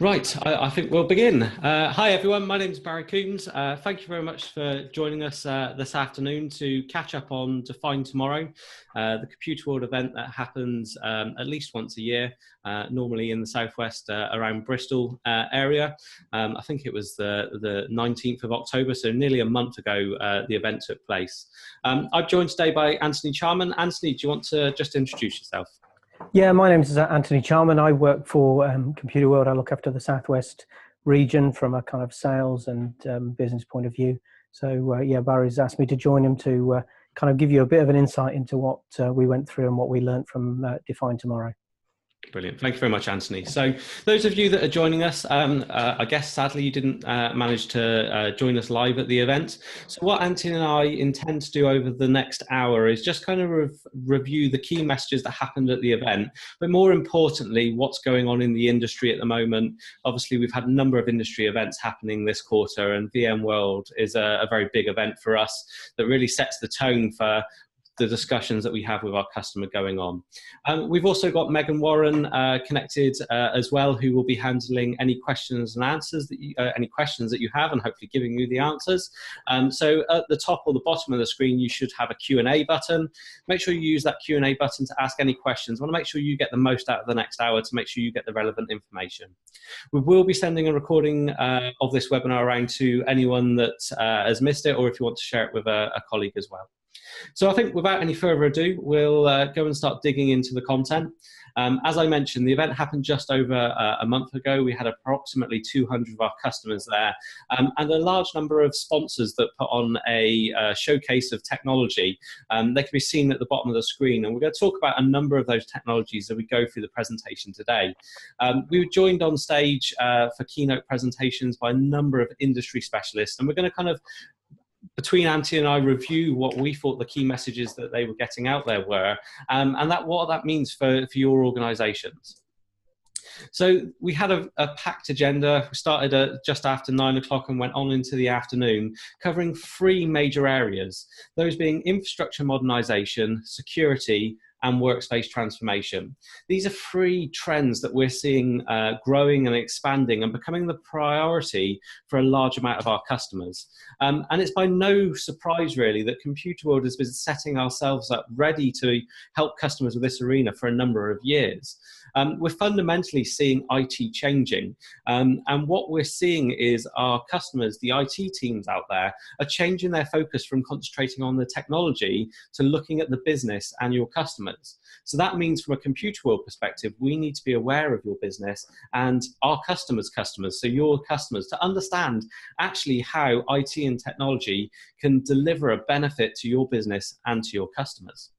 Right, I think we'll begin. Hi everyone, my name is Barry Coombs. Thank you very much for joining us this afternoon to catch up on Define Tomorrow, the Computer World event that happens at least once a year, normally in the southwest around Bristol area. I think it was the 19th of October, so nearly a month ago the event took place. I'm joined today by Anthony Charman. Anthony, do you want to just introduce yourself? Yeah, my name is Anthony Charman. I work for ComputerWorld. I look after the Southwest region from a kind of sales and business point of view. So yeah, Barry's asked me to join him to kind of give you a bit of an insight into what we went through and what we learned from Define Tomorrow. Brilliant. Thank you very much, Anthony. So those of you that are joining us, I guess sadly you didn't manage to join us live at the event. So what Anthony and I intend to do over the next hour is just kind of review the key messages that happened at the event, but more importantly, what's going on in the industry at the moment. Obviously, we've had a number of industry events happening this quarter, and VMworld is a very big event for us that really sets the tone for the discussions that we have with our customer going on. We've also got Megan Warren connected as well, who will be handling any questions and answers that any questions that you have, and hopefully giving you the answers. So at the top or the bottom of the screen, you should have a Q&A button. Make sure you use that Q&A button to ask any questions. I want to make sure you get the most out of the next hour to make sure you get the relevant information. We will be sending a recording of this webinar around to anyone that has missed it, or if you want to share it with a colleague as well. So I think without any further ado, we'll go and start digging into the content. As I mentioned, the event happened just over a month ago. We had approximately 200 of our customers there, and a large number of sponsors that put on a showcase of technology. They can be seen at the bottom of the screen, and we're going to talk about a number of those technologies as we go through the presentation today. We were joined on stage for keynote presentations by a number of industry specialists, and we're going to kind of, between Anthony and I, review what we thought the key messages that they were getting out there were, and what that means for your organizations. So we had a packed agenda. We started at just after 9 o'clock and went on into the afternoon, covering three major areas, those being infrastructure modernization, security, and workspace transformation. These are three trends that we're seeing growing and expanding and becoming the priority for a large amount of our customers. And it's by no surprise, really, that ComputerWorld has been setting ourselves up ready to help customers with this arena for a number of years. We're fundamentally seeing IT changing, and what we're seeing is our customers, the IT teams out there, are changing their focus from concentrating on the technology to looking at the business and your customers. So that means, from a ComputerWorld perspective, we need to be aware of your business and our customers' customers, so your customers, to understand actually how IT and technology can deliver a benefit to your business and to your customers.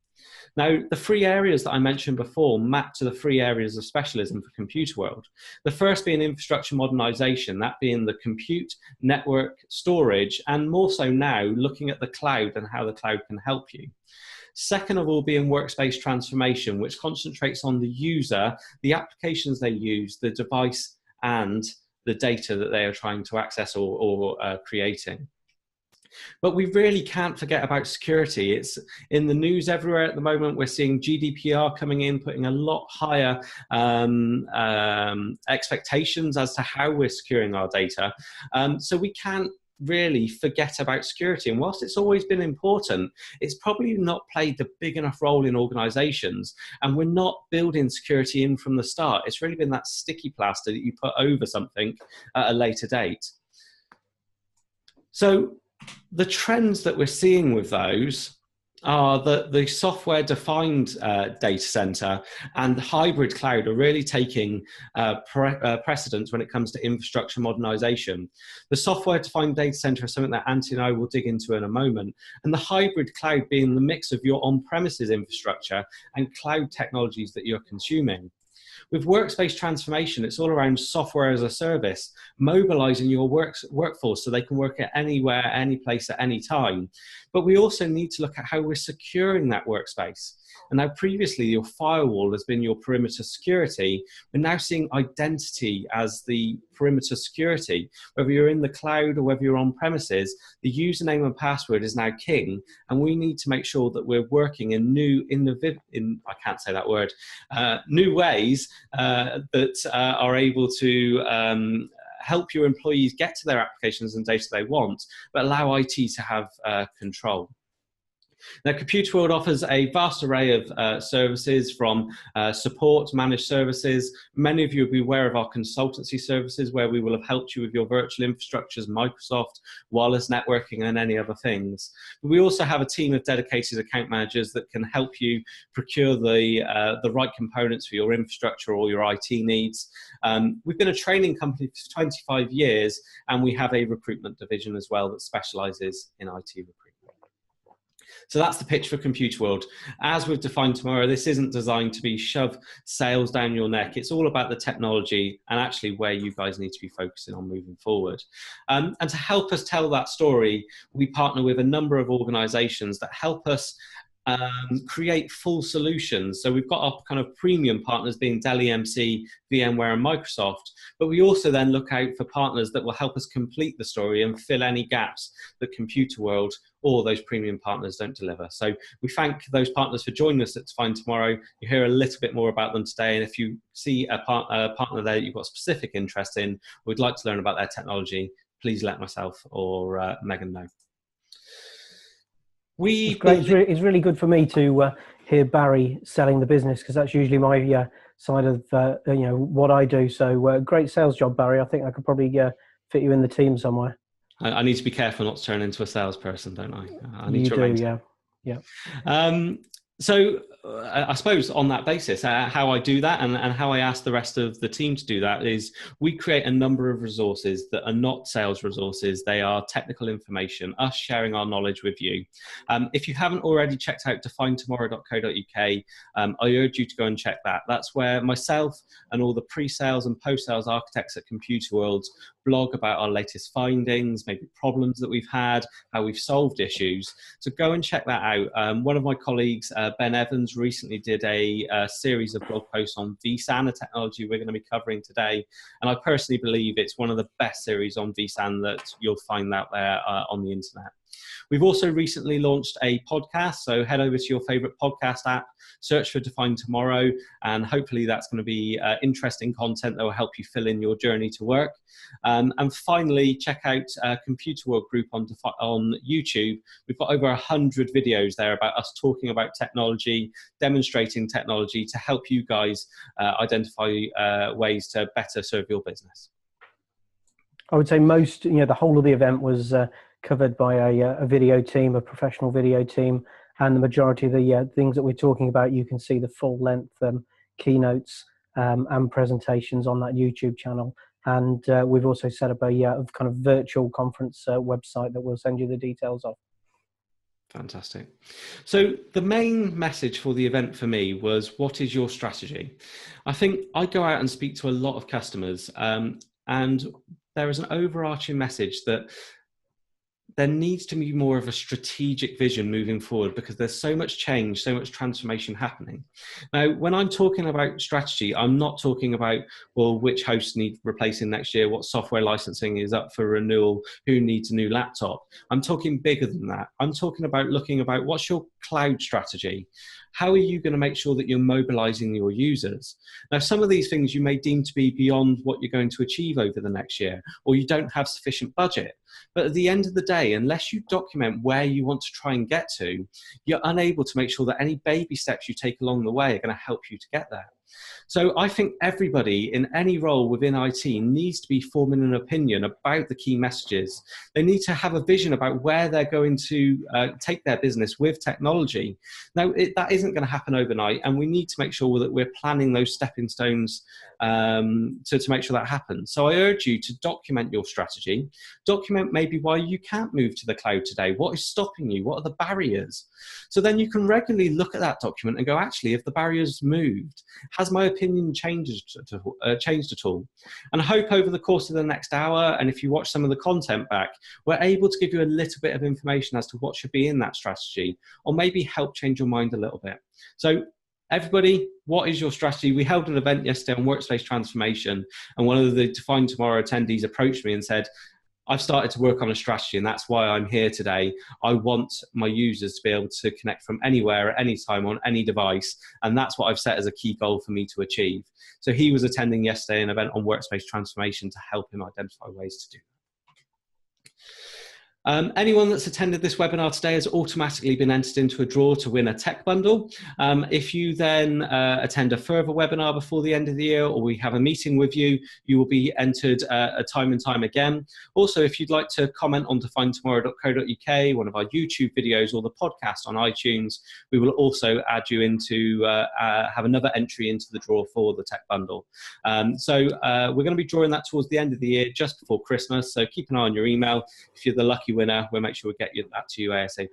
Now, the three areas that I mentioned before map to the three areas of specialism for ComputerWorld. The first being infrastructure modernization, that being the compute, network, storage, and more so now, looking at the cloud and how the cloud can help you. Second of all being workspace transformation, which concentrates on the user, the applications they use, the device, and the data that they are trying to access or creating. But we really can't forget about security. It's in the news everywhere at the moment. We're seeing GDPR coming in, putting a lot higher expectations as to how we're securing our data. So we can't really forget about security. And whilst it's always been important, it's probably not played the big enough role in organizations, and we're not building security in from the start. It's really been that sticky plaster that you put over something at a later date. So the trends that we're seeing with those are that the software-defined data center and hybrid cloud are really taking precedence when it comes to infrastructure modernization. The software-defined data center is something that Anthony and I will dig into in a moment, and the hybrid cloud being the mix of your on-premises infrastructure and cloud technologies that you're consuming. With workspace transformation, it's all around software as a service, mobilizing your workforce so they can work at anywhere, any place, at any time. But we also need to look at how we're securing that workspace. And now previously your firewall has been your perimeter security. We're now seeing identity as the perimeter security. Whether you're in the cloud or whether you're on premises, the username and password is now king. And we need to make sure that we're working in new, I can't say that word, new ways that are able to help your employees get to their applications and data they want, but allow IT to have control. Now, ComputerWorld offers a vast array of services from support, managed services. Many of you will be aware of our consultancy services, where we will have helped you with your virtual infrastructures, Microsoft, wireless networking, and any other things. But we also have a team of dedicated account managers that can help you procure the right components for your infrastructure or your IT needs. We've been a training company for 25 years, and we have a recruitment division as well that specialises in IT recruitment. So that's the pitch for ComputerWorld. As we've defined tomorrow, this isn't designed to be shove sales down your neck. It's all about the technology and actually where you guys need to be focusing on moving forward. And to help us tell that story, we partner with a number of organizations that help us create full solutions. So we've got our kind of premium partners being Dell EMC, VMware, and Microsoft, but we also then look out for partners that will help us complete the story and fill any gaps that ComputerWorld or those premium partners don't deliver. So we thank those partners for joining us at Define Tomorrow. You hear a little bit more about them today, and if you see a partner there that you've got specific interest in, or would like to learn about their technology, please let myself or Megan know. It's great. It's really good for me to hear Barry selling the business, because that's usually my side of what I do. So great sales job, Barry. I think I could probably fit you in the team somewhere. I need to be careful not to turn into a salesperson, don't I? I need to remain. Yeah. So I suppose on that basis, how I do that and how I ask the rest of the team to do that is we create a number of resources that are not sales resources. They are technical information, us sharing our knowledge with you. If you haven't already checked out definetomorrow.co.uk, I urge you to go and check that. That's where myself and all the pre-sales and post-sales architects at ComputerWorld blog about our latest findings, maybe problems that we've had, how we've solved issues. So go and check that out. One of my colleagues, Ben Evans, recently did a series of blog posts on vSAN, a technology we're going to be covering today. And I personally believe it's one of the best series on vSAN that you'll find out there on the internet. We've also recently launched a podcast, so head over to your favorite podcast app, search for Define Tomorrow, and hopefully that's going to be interesting content that will help you fill in your journey to work. And finally, check out ComputerWorld Group on YouTube. We've got over 100 videos there about us talking about technology, demonstrating technology to help you guys identify ways to better serve your business. I would say the whole of the event was covered by a video team, a professional video team, and the majority of the things that we're talking about, you can see the full length keynotes and presentations on that YouTube channel. And we've also set up a kind of virtual conference website that we'll send you the details of. Fantastic. So the main message for the event for me was, what is your strategy? I think I go out and speak to a lot of customers, and there is an overarching message that there needs to be more of a strategic vision moving forward, because there's so much change, so much transformation happening. Now, when I'm talking about strategy, I'm not talking about, well, which hosts need replacing next year, what software licensing is up for renewal, who needs a new laptop. I'm talking bigger than that. I'm talking about looking about what's your cloud strategy? How are you going to make sure that you're mobilizing your users? Now, some of these things you may deem to be beyond what you're going to achieve over the next year, or you don't have sufficient budget. But at the end of the day, unless you document where you want to try and get to, you're unable to make sure that any baby steps you take along the way are going to help you to get there. So I think everybody in any role within IT needs to be forming an opinion about the key messages. They need to have a vision about where they're going to take their business with technology. Now, that isn't going to happen overnight, and we need to make sure that we're planning those stepping stones to make sure that happens. So I urge you to document your strategy, document maybe why you can't move to the cloud today, what is stopping you, what are the barriers? So then you can regularly look at that document and go, actually, if the barriers moved, has has my opinion changed at all? And I hope over the course of the next hour, and if you watch some of the content back, we're able to give you a little bit of information as to what should be in that strategy, or maybe help change your mind a little bit. So everybody, what is your strategy? We held an event yesterday on workspace transformation, and one of the Define Tomorrow attendees approached me and said, I've started to work on a strategy, and that's why I'm here today. I want my users to be able to connect from anywhere at any time on any device, and that's what I've set as a key goal for me to achieve. So he was attending yesterday an event on workspace transformation to help him identify ways to do that. Anyone that's attended this webinar today has automatically been entered into a draw to win a tech bundle. If you then attend a further webinar before the end of the year, or we have a meeting with you, you will be entered time and time again. Also, if you'd like to comment on definetomorrow.co.uk, one of our YouTube videos, or the podcast on iTunes, we will also add you into, have another entry into the draw for the tech bundle. So we're going to be drawing that towards the end of the year, just before Christmas, so keep an eye on your email. If you're the lucky winner, we'll make sure we get that to you ASAP.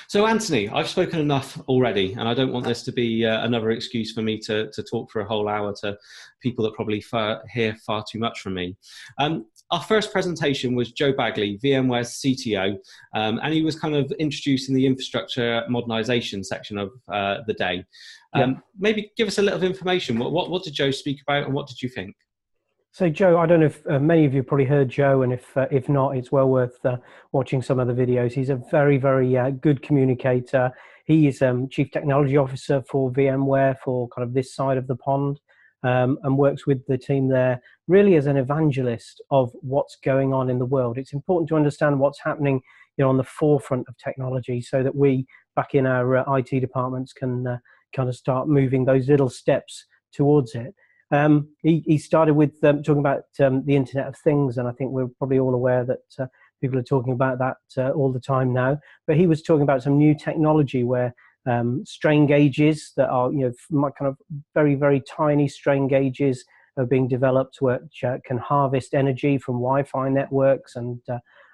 So Anthony, I've spoken enough already, and I don't want this to be another excuse for me to talk for a whole hour to people that probably hear far too much from me. Our first presentation was Joe Bagley, VMware's CTO, and he was kind of introducing the infrastructure modernization section of the day. Maybe give us a little information. What did Joe speak about, and what did you think? So Joe, I don't know if many of you probably heard Joe, and if not, it's well worth watching some of the videos. He's a very, very good communicator. He is Chief Technology Officer for VMware for kind of this side of the pond, and works with the team there really as an evangelist of what's going on in the world. It's important to understand what's happening, on the forefront of technology, so that we back in our IT departments can kind of start moving those little steps towards it. He started with talking about the Internet of Things, and I think we're probably all aware that people are talking about that all the time now. But he was talking about some new technology where strain gauges that are, kind of very, very tiny strain gauges are being developed, which can harvest energy from Wi-Fi networks and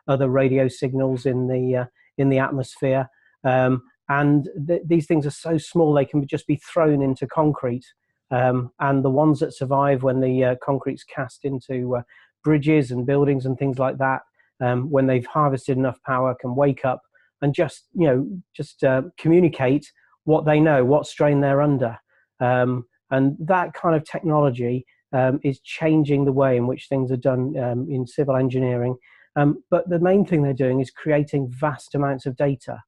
other radio signals in the atmosphere. These things are so small they can just be thrown into concrete. And the ones that survive when the concrete's cast into bridges and buildings and things like that, when they've harvested enough power, can wake up and just communicate what they know, what strain they're under. And that kind of technology is changing the way in which things are done in civil engineering. But the main thing they're doing is creating vast amounts of data.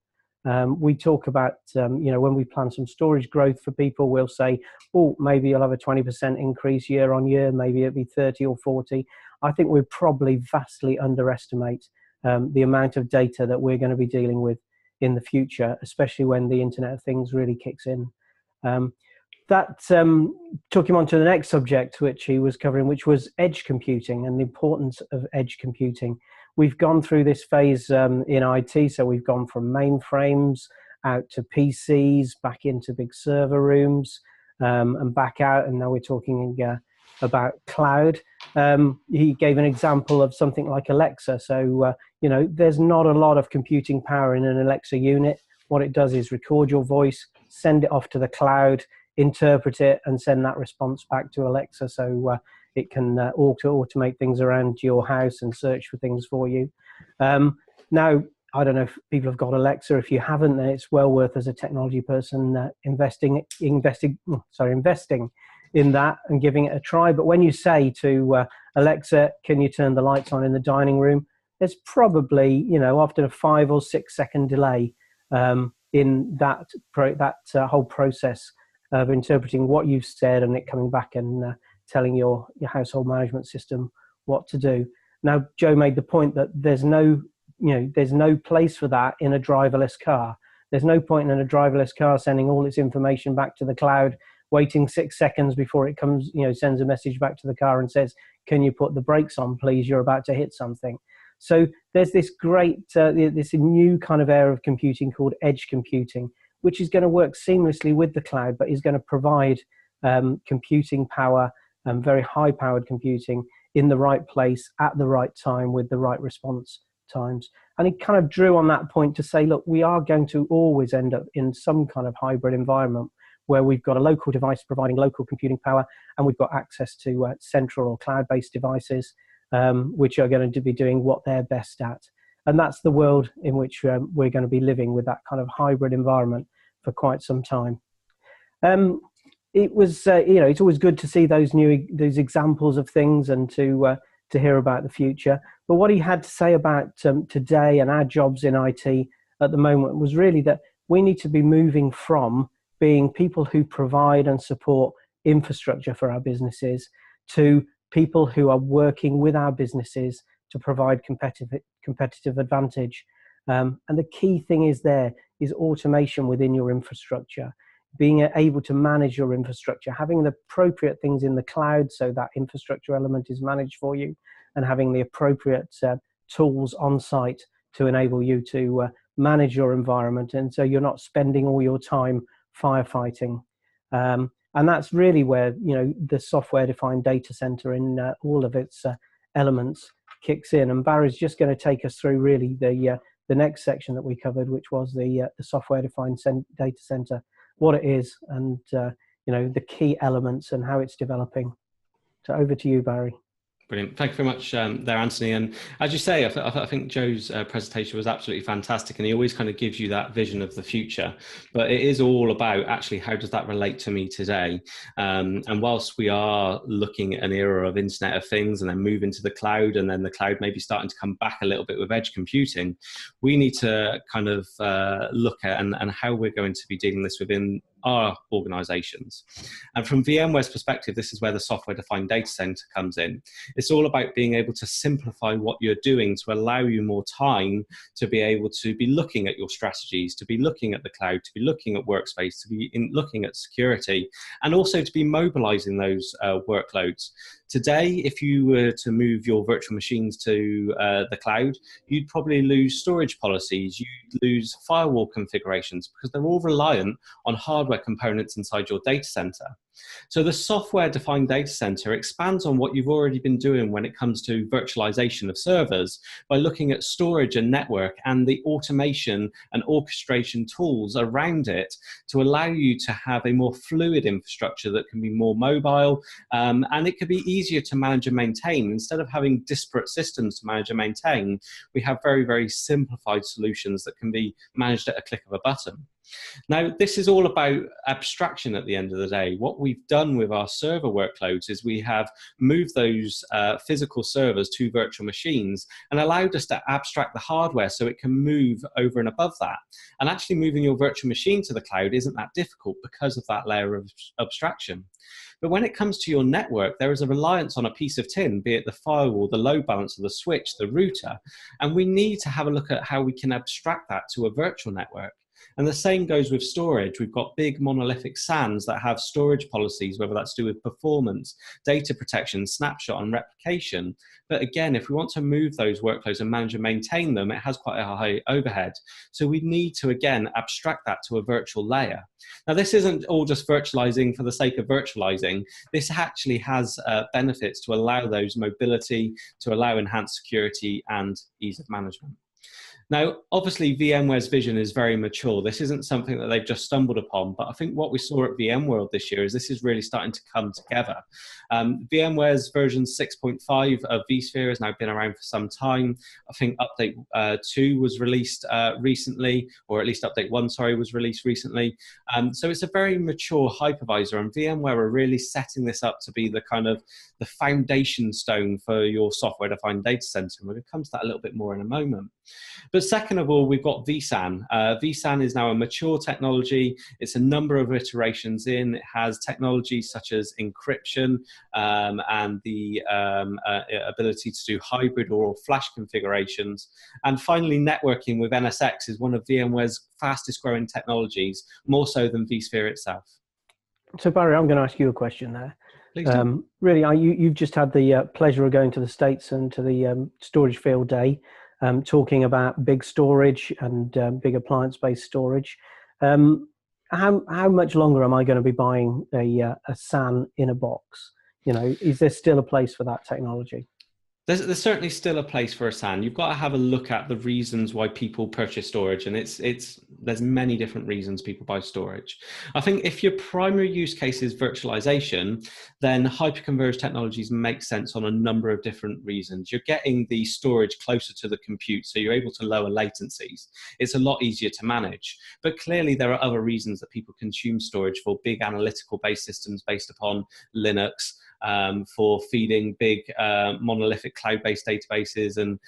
We talk about, when we plan some storage growth for people, we'll say, oh, maybe you'll have a 20% increase year on year, maybe it'll be 30 or 40. I think we probably vastly underestimate the amount of data that we're going to be dealing with in the future, especially when the Internet of Things really kicks in. That took him on to the next subject, which he was covering, which was edge computing and the importance of edge computing. We've gone through this phase in IT, so we've gone from mainframes out to PCs, back into big server rooms, and back out, and now we're talking about cloud. He gave an example of something like Alexa. So, there's not a lot of computing power in an Alexa unit. What it does is record your voice, send it off to the cloud, interpret it, and send that response back to Alexa, so it can automate things around your house and search for things for you. Now, I don't know if people have got Alexa. If you haven't, then it's well worth, as a technology person, investing in that and giving it a try. But when you say to Alexa, can you turn the lights on in the dining room, there's probably, often a 5 or 6 second delay in that whole process of interpreting what you've said and it coming back and telling your household management system what to do. Now, Joe made the point that there's no place for that in a driverless car. There's no point in a driverless car sending all its information back to the cloud, waiting 6 seconds before it comes, sends a message back to the car and says, can you put the brakes on, please? You're about to hit something. So there's this great, this new kind of area of computing called edge computing, which is going to work seamlessly with the cloud, but is going to provide computing power, very high-powered computing in the right place at the right time with the right response times. And he kind of drew on that point to say, look, we are going to always end up in some kind of hybrid environment where we've got a local device providing local computing power, and we've got access to central or cloud-based devices, which are going to be doing what they're best at. And that's the world in which we're going to be living, with that kind of hybrid environment for quite some time. It was, it's always good to see those examples of things, and to hear about the future. But what he had to say about today and our jobs in IT at the moment was really that we need to be moving from being people who provide and support infrastructure for our businesses to people who are working with our businesses to provide competitive advantage. And the key thing is automation within your infrastructure, being able to manage your infrastructure, having the appropriate things in the cloud so that infrastructure element is managed for you, and having the appropriate tools on site to enable you to manage your environment, and so you're not spending all your time firefighting. And that's really where the software-defined data center in all of its elements kicks in. And Barry's just going to take us through really the next section that we covered, which was the software-defined data center, what it is, and the key elements and how it's developing. So over to you, Barry. Brilliant. Thank you very much there, Anthony. And as you say, I think Joe's presentation was absolutely fantastic, and he always kind of gives you that vision of the future. But it is all about actually how does that relate to me today? And whilst we are looking at an era of Internet of Things and then move into the cloud, and then the cloud maybe starting to come back a little bit with edge computing, we need to kind of look at and how we're going to be dealing this within our organizations. And from VMware's perspective, this is where the software-defined data center comes in. It's all about being able to simplify what you're doing to allow you more time to be able to be looking at your strategies, to be looking at the cloud, to be looking at workspace, to be looking at security, and also to be mobilizing those workloads. Today, if you were to move your virtual machines to the cloud, you'd probably lose storage policies, you'd lose firewall configurations, because they're all reliant on hardware components inside your data center. So the software-defined data center expands on what you've already been doing when it comes to virtualization of servers by looking at storage and network and the automation and orchestration tools around it to allow you to have a more fluid infrastructure that can be more mobile, and it could be easier to manage and maintain. Instead of having disparate systems to manage and maintain, we have very, very simplified solutions that can be managed at a click of a button. Now, this is all about abstraction at the end of the day. What we've done with our server workloads is we have moved those physical servers to virtual machines and allowed us to abstract the hardware so it can move over and above that. And actually moving your virtual machine to the cloud isn't that difficult because of that layer of abstraction. But when it comes to your network, there is a reliance on a piece of tin, be it the firewall, the load balancer, the switch, the router, and we need to have a look at how we can abstract that to a virtual network. And the same goes with storage. We've got big monolithic SANs that have storage policies, whether that's to do with performance, data protection, snapshot, and replication. But again, if we want to move those workloads and manage and maintain them, it has quite a high overhead. So we need to, again, abstract that to a virtual layer. Now, this isn't all just virtualizing for the sake of virtualizing. This actually has benefits to allow those mobility, to allow enhanced security and ease of management. Now, obviously, VMware's vision is very mature. This isn't something that they've just stumbled upon, but I think what we saw at VMworld this year is this is really starting to come together. VMware's version 6.5 of vSphere has now been around for some time. I think update 2 was released recently, or at least update 1, sorry, was released recently. So it's a very mature hypervisor, and VMware are really setting this up to be the kind of the foundation stone for your software-defined data center. And we're going to come to that a little bit more in a moment. But second of all, we've got vSAN. vSAN is now a mature technology. It's a number of iterations in. It has technologies such as encryption and the ability to do hybrid or flash configurations. And finally, networking with NSX is one of VMware's fastest growing technologies, more so than vSphere itself. So Barry, I'm going to ask you a question there. Please do. Really, you've just had the pleasure of going to the States and to the Storage Field Day, talking about big storage and big appliance-based storage. How much longer am I going to be buying a SAN in a box? You know, is there still a place for that technology? There's certainly still a place for a SAN. You've got to have a look at the reasons why people purchase storage, and there's many different reasons people buy storage. I think if your primary use case is virtualization, then hyperconverged technologies make sense on a number of different reasons. You're getting the storage closer to the compute, so you're able to lower latencies. It's a lot easier to manage. But clearly there are other reasons that people consume storage for big analytical-based systems based upon Linux, for feeding big monolithic cloud-based databases and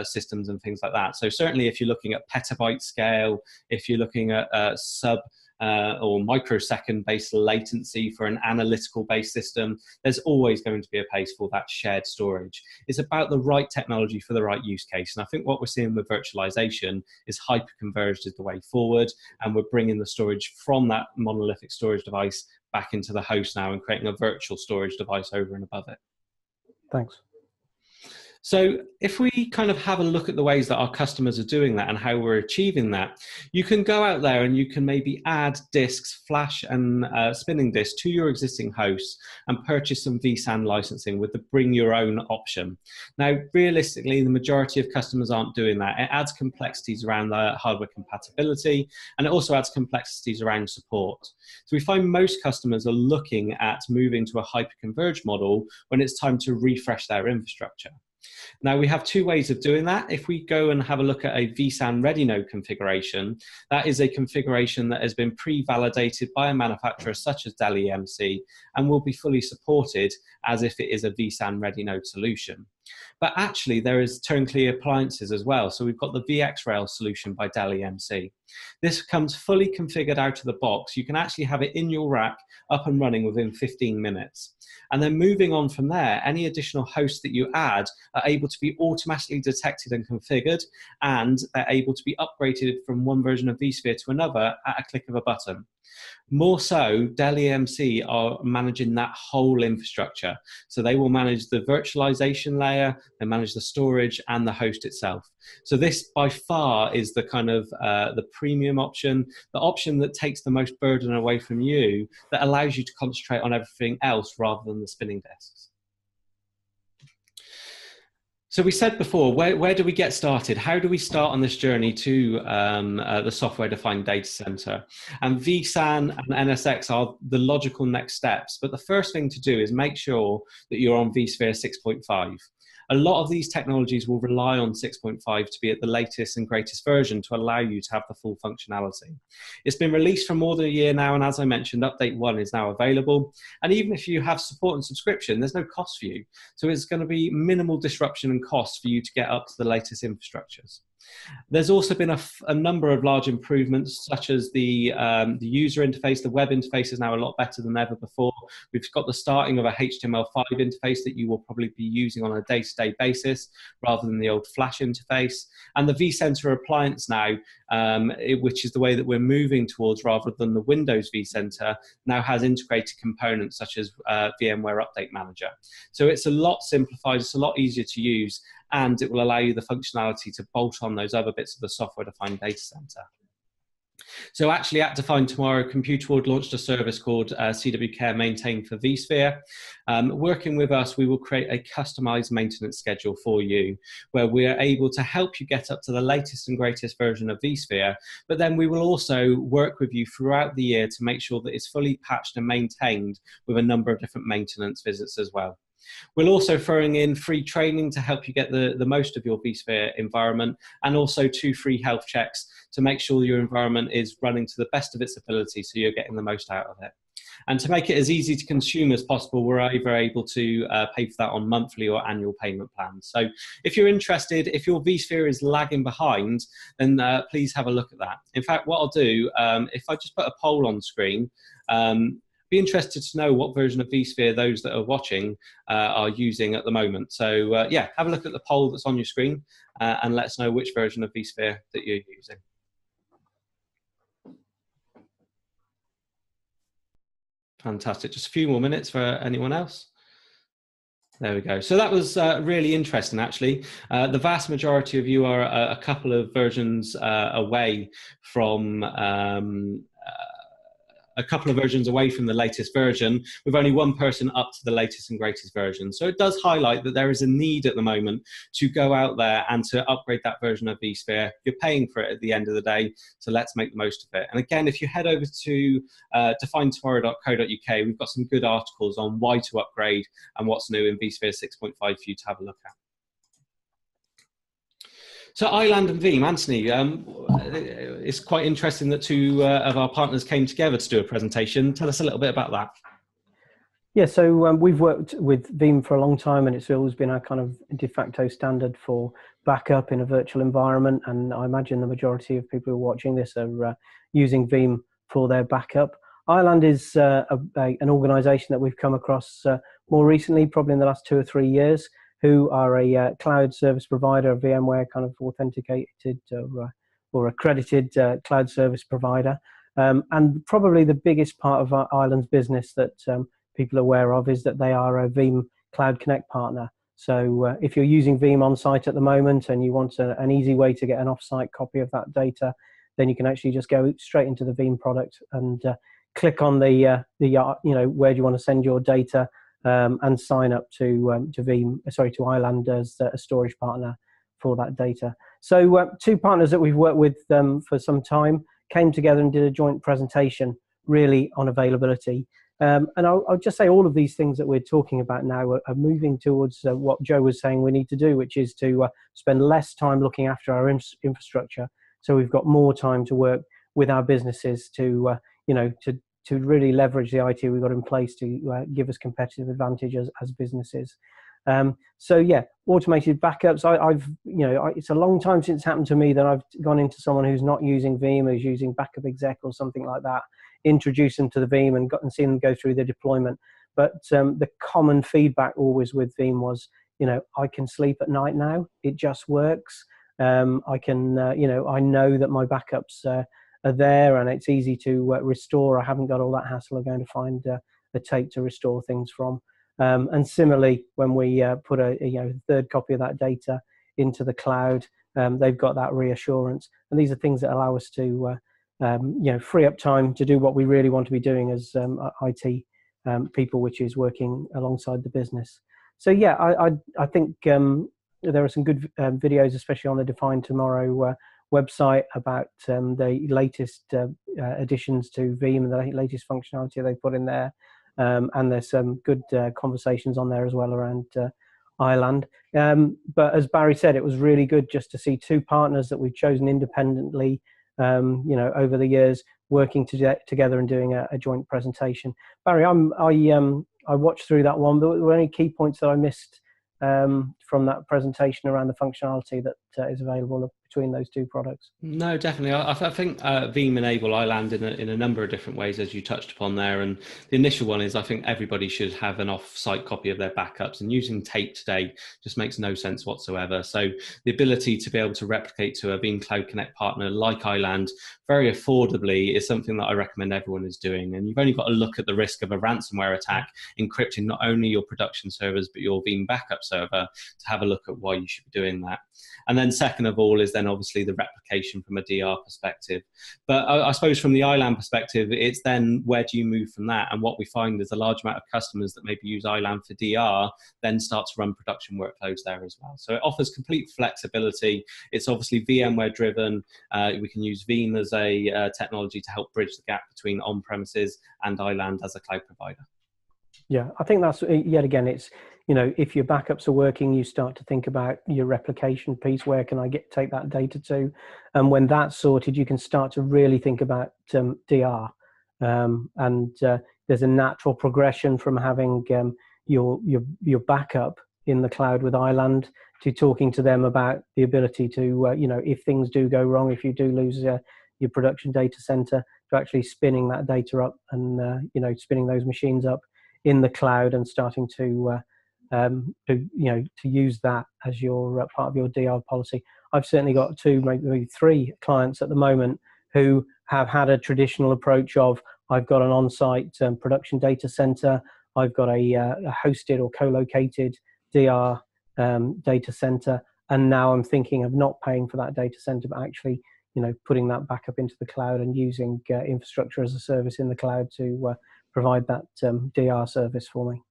systems and things like that. So certainly if you're looking at petabyte scale, if you're looking at sub or microsecond based latency for an analytical based system, there's always going to be a place for that shared storage. It's about the right technology for the right use case. And I think what we're seeing with virtualization is hyperconverged is the way forward, and we're bringing the storage from that monolithic storage device back into the host now and creating a virtual storage device over and above it. Thanks. So if we kind of have a look at the ways that our customers are doing that and how we're achieving that, you can go out there and you can maybe add disks, flash and spinning disks to your existing hosts and purchase some vSAN licensing with the bring your own option. Now, realistically, the majority of customers aren't doing that. It adds complexities around the hardware compatibility, and it also adds complexities around support. So we find most customers are looking at moving to a hyperconverged model when it's time to refresh their infrastructure. Now, we have two ways of doing that. If we go and have a look at a vSAN ready node configuration, that is a configuration that has been pre-validated by a manufacturer such as Dell EMC and will be fully supported as if it is a vSAN ready node solution. But actually, there is turnkey appliances as well. So we've got the VxRail solution by Dell EMC. This comes fully configured out of the box. You can actually have it in your rack up and running within 15 minutes. And then moving on from there, any additional hosts that you add are able to be automatically detected and configured, and they're able to be upgraded from one version of vSphere to another at a click of a button. More so, Dell EMC are managing that whole infrastructure. So they will manage the virtualization layer, they manage the storage and the host itself. So this by far is the kind of the premium option, the option that takes the most burden away from you, that allows you to concentrate on everything else rather than the spinning disks. So we said before, where do we get started? How do we start on this journey to the software-defined data center? And vSAN and NSX are the logical next steps. But the first thing to do is make sure that you're on vSphere 6.5. A lot of these technologies will rely on 6.5 to be at the latest and greatest version to allow you to have the full functionality. It's been released for more than a year now, and as I mentioned, update 1 is now available. And even if you have support and subscription, there's no cost for you. So it's going to be minimal disruption and cost for you to get up to the latest infrastructures. There's also been a number of large improvements, such as the user interface. The web interface is now a lot better than ever before. We've got the starting of a HTML5 interface that you will probably be using on a day-to-day basis rather than the old Flash interface. And the vCenter appliance now, which is the way that we're moving towards rather than the Windows vCenter, now has integrated components such as VMware Update Manager. So it's a lot simplified, it's a lot easier to use, and it will allow you the functionality to bolt on those other bits of the software-defined data center. So actually at Define Tomorrow, ComputerWorld launched a service called CW Care Maintain for vSphere. Working with us, we will create a customized maintenance schedule for you, where we are able to help you get up to the latest and greatest version of vSphere, but then we will also work with you throughout the year to make sure that it's fully patched and maintained with a number of different maintenance visits as well. We're also throwing in free training to help you get the most of your vSphere environment, and also 2 free health checks to make sure your environment is running to the best of its ability so you're getting the most out of it. And to make it as easy to consume as possible, we're either able to pay for that on monthly or annual payment plans. So if you're interested, if your vSphere is lagging behind, then please have a look at that. In fact, what I'll do, if I just put a poll on screen, be interested to know what version of vSphere those that are watching are using at the moment. So yeah, have a look at the poll that's on your screen and let us know which version of vSphere that you're using. Fantastic. Just a few more minutes for anyone else. There we go. So that was really interesting, actually. The vast majority of you are a couple of versions away from a couple of versions away from the latest version, with only one person up to the latest and greatest version. So it does highlight that there is a need at the moment to go out there and to upgrade that version of vSphere. You're paying for it at the end of the day, so let's make the most of it. And again, if you head over to definetomorrow.co.uk, we've got some good articles on why to upgrade and what's new in vSphere 6.5 for you to have a look at. So Iland and Veeam, Anthony, it's quite interesting that two of our partners came together to do a presentation. Tell us a little bit about that. Yeah, so we've worked with Veeam for a long time, and it's always been our kind of de facto standard for backup in a virtual environment. And I imagine the majority of people who are watching this are using Veeam for their backup. Iland is an organization that we've come across more recently, probably in the last 2 or 3 years, who are a cloud service provider, a VMware kind of authenticated or accredited cloud service provider. And probably the biggest part of our Iland's business that people are aware of is that they are a Veeam Cloud Connect partner. So if you're using Veeam on site at the moment and you want an easy way to get an off-site copy of that data, then you can actually just go straight into the Veeam product and click on the where do you want to send your data, and sign up to Veeam, to Iland as a storage partner for that data. So two partners that we've worked with for some time came together and did a joint presentation really on availability. And I'll just say all of these things that we're talking about now are moving towards what Joe was saying we need to do, which is to spend less time looking after our infrastructure. So we've got more time to work with our businesses to really leverage the IT we've got in place to give us competitive advantages as businesses. So yeah, automated backups. It's a long time since it's happened to me that I've gone into someone who's not using Veeam, who's using Backup Exec or something like that, introduce them to the Veeam and seen them go through the deployment. But the common feedback always with Veeam was, I can sleep at night now. It just works. I can, I know that my backups are there and it's easy to restore. I haven't got all that hassle of going to find a tape to restore things from. And similarly, when we put a third copy of that data into the cloud, they've got that reassurance. And these are things that allow us to free up time to do what we really want to be doing as IT people, which is working alongside the business. So yeah, I think there are some good videos, especially on the Define Tomorrow website, about the latest additions to Veeam and the latest functionality they put in there. And there's some good conversations on there as well around Iland. But as Barry said, it was really good just to see two partners that we've chosen independently, over the years, working together and doing a joint presentation. Barry, I watched through that one, but were there any key points that I missed from that presentation around the functionality that is available between those two products? No, definitely. I think Veeam enable Iland in a number of different ways, as you touched upon there. And the initial one is I think everybody should have an off-site copy of their backups, and using tape today just makes no sense whatsoever. So the ability to be able to replicate to a Veeam Cloud Connect partner like Iland very affordably is something that I recommend everyone is doing. And you've only got to look at the risk of a ransomware attack encrypting not only your production servers but your Veeam backup server to have a look at why you should be doing that. And then second of all is then obviously the replication from a DR perspective. But I suppose from the Iland perspective, it's then where do you move from that? And what we find is a large amount of customers that maybe use Iland for DR then start to run production workloads there as well. So it offers complete flexibility. It's obviously VMware driven. We can use Veeam as a technology to help bridge the gap between on-premises and Iland as a cloud provider. Yeah, I think that's, yet again, it's, if your backups are working, you start to think about your replication piece. Where can I take that data to? And when that's sorted, you can start to really think about DR. There's a natural progression from having your backup in the cloud with Iland to talking to them about the ability to, if things do go wrong, if you do lose your production data center, to actually spinning that data up and, spinning those machines up in the cloud and starting to use that as your part of your DR policy. I've certainly got 2, maybe 3 clients at the moment who have had a traditional approach of, I've got an on-site production data center, I've got a hosted or co-located DR data center, and now I'm thinking of not paying for that data center, but actually putting that back up into the cloud and using infrastructure as a service in the cloud to provide that DR service for me.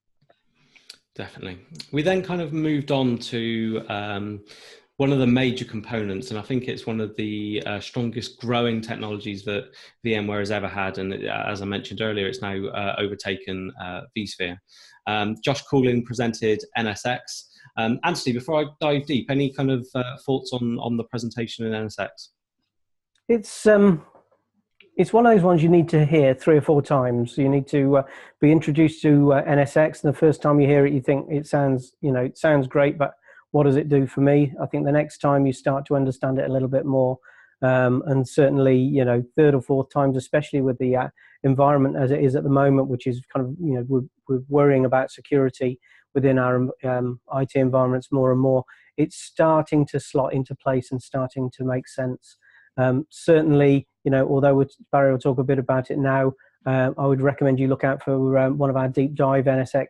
Definitely. We then kind of moved on to one of the major components, and I think it's one of the strongest growing technologies that VMware has ever had. And as I mentioned earlier, it's now overtaken vSphere. Josh Coolin presented NSX. Anthony, before I dive deep, any kind of thoughts on the presentation in NSX? It's one of those ones you need to hear 3 or 4 times. You need to be introduced to NSX, and the first time you hear it, you think it sounds great, but what does it do for me? I think the next time you start to understand it a little bit more, and certainly, 3rd or 4th times, especially with the environment as it is at the moment, which is kind of, we're worrying about security within our IT environments more and more. It's starting to slot into place and starting to make sense. Certainly, although Barry will talk a bit about it now, I would recommend you look out for one of our deep dive NSX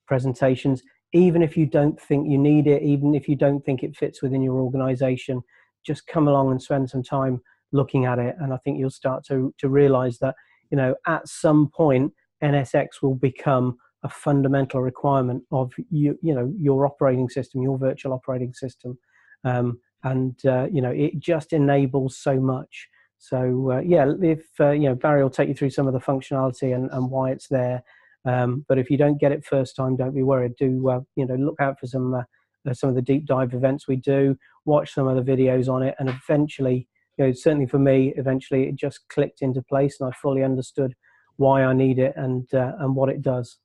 presentations. Even if you don't think you need it, even if you don't think it fits within your organization, just come along and spend some time looking at it. And I think you'll start to realize that, at some point, NSX will become a fundamental requirement of your operating system, your virtual operating system. It just enables so much. So if Barry will take you through some of the functionality and why it's there. But if you don't get it first time, don't be worried. Do look out for some of the deep dive events we do. Watch some of the videos on it, and eventually, certainly for me, eventually it just clicked into place, and I fully understood why I need it and what it does.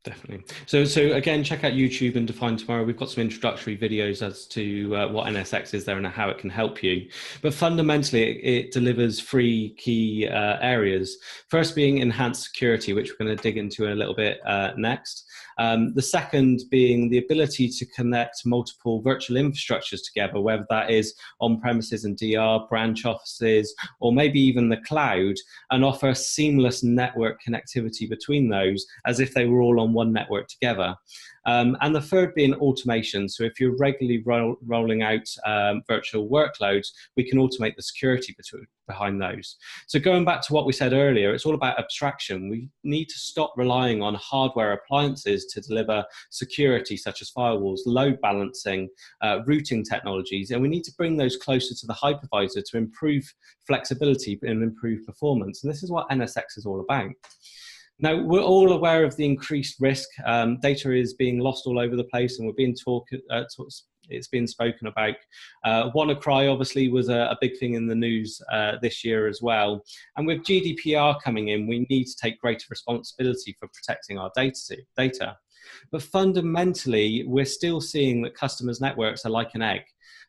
Definitely. So again, check out YouTube and Define Tomorrow. We've got some introductory videos as to what NSX is there and how it can help you. But fundamentally, it delivers 3 key areas. First being enhanced security, which we're going to dig into a little bit next. The second being the ability to connect multiple virtual infrastructures together, whether that is on-premises and DR, branch offices, or maybe even the cloud, and offer seamless network connectivity between those as if they were all on one network together. And the third being automation. So if you're regularly rolling out virtual workloads, we can automate the security behind those. So going back to what we said earlier, it's all about abstraction. We need to stop relying on hardware appliances to deliver security, such as firewalls, load balancing, routing technologies, and we need to bring those closer to the hypervisor to improve flexibility and improve performance. And this is what NSX is all about. Now, we're all aware of the increased risk. Data is being lost all over the place, and we're being it's been spoken about. WannaCry obviously was a big thing in the news this year as well. And with GDPR coming in, we need to take greater responsibility for protecting our data. But fundamentally, we're still seeing that customers' networks are like an egg.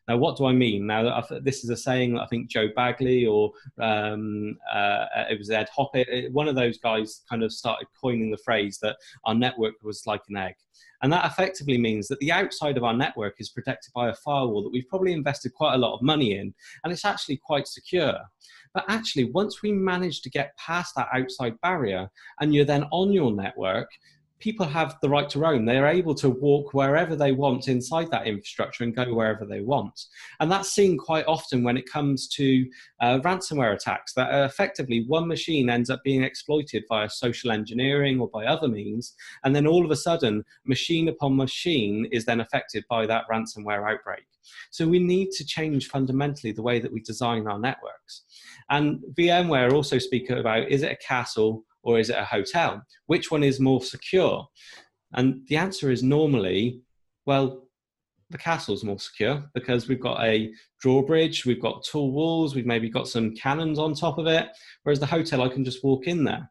Now, what do I mean? Now, this is a saying that I think Joe Bagley or it was Ed Hoppett, one of those guys kind of started coining the phrase that our network was like an egg. And that effectively means that the outside of our network is protected by a firewall that we've probably invested quite a lot of money in, and it's actually quite secure. But actually, once we manage to get past that outside barrier and you're then on your network, people have the right to roam. They're able to walk wherever they want inside that infrastructure and go wherever they want. And that's seen quite often when it comes to ransomware attacks, that effectively one machine ends up being exploited via social engineering or by other means. And then all of a sudden, machine upon machine is then affected by that ransomware outbreak. So we need to change fundamentally the way that we design our networks. And VMware also speak about, is it a castle or is it a hotel? Which one is more secure? And the answer is normally, well, the castle's more secure because we've got a drawbridge, we've got tall walls, we've maybe got some cannons on top of it, whereas the hotel, I can just walk in there.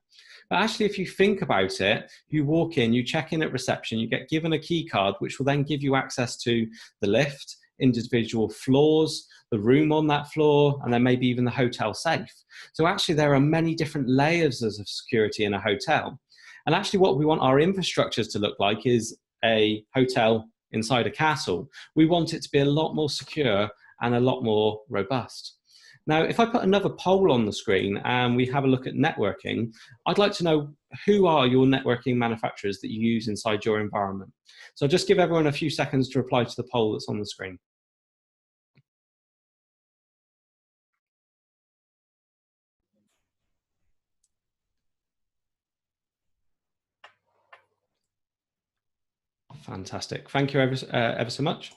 But actually, if you think about it, you walk in, you check in at reception, you get given a key card, which will then give you access to the lift, individual floors, the room on that floor, and then maybe even the hotel safe. So actually, there are many different layers of security in a hotel. And actually, what we want our infrastructures to look like is a hotel inside a castle. We want it to be a lot more secure and a lot more robust. Now, if I put another poll on the screen and we have a look at networking, I'd like to know who are your networking manufacturers that you use inside your environment. So I'll just give everyone a few seconds to reply to the poll that's on the screen. Fantastic. Thank you ever so much.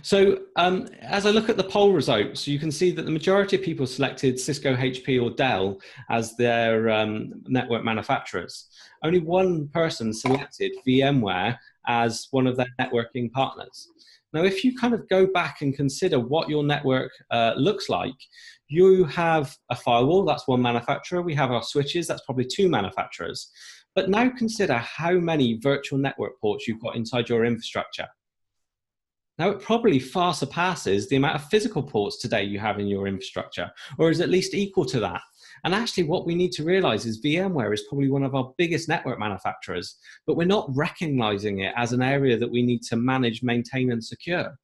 So as I look at the poll results, you can see that the majority of people selected Cisco, HP or Dell as their network manufacturers. Only one person selected VMware as one of their networking partners. Now, if you kind of go back and consider what your network looks like, you have a firewall, that's one manufacturer. We have our switches, that's probably two manufacturers. But now consider how many virtual network ports you've got inside your infrastructure. Now, it probably far surpasses the amount of physical ports today you have in your infrastructure, or is at least equal to that. And actually, what we need to realize is VMware is probably one of our biggest network manufacturers, but we're not recognizing it as an area that we need to manage, maintain, and secure.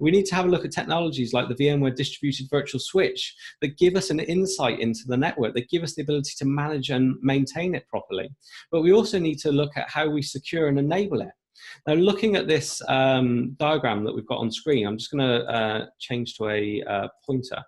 We need to have a look at technologies like the VMware Distributed Virtual Switch that give us an insight into the network, that give us the ability to manage and maintain it properly. But we also need to look at how we secure and enable it. Now, looking at this diagram that we've got on screen, I'm just going to change to a pointer.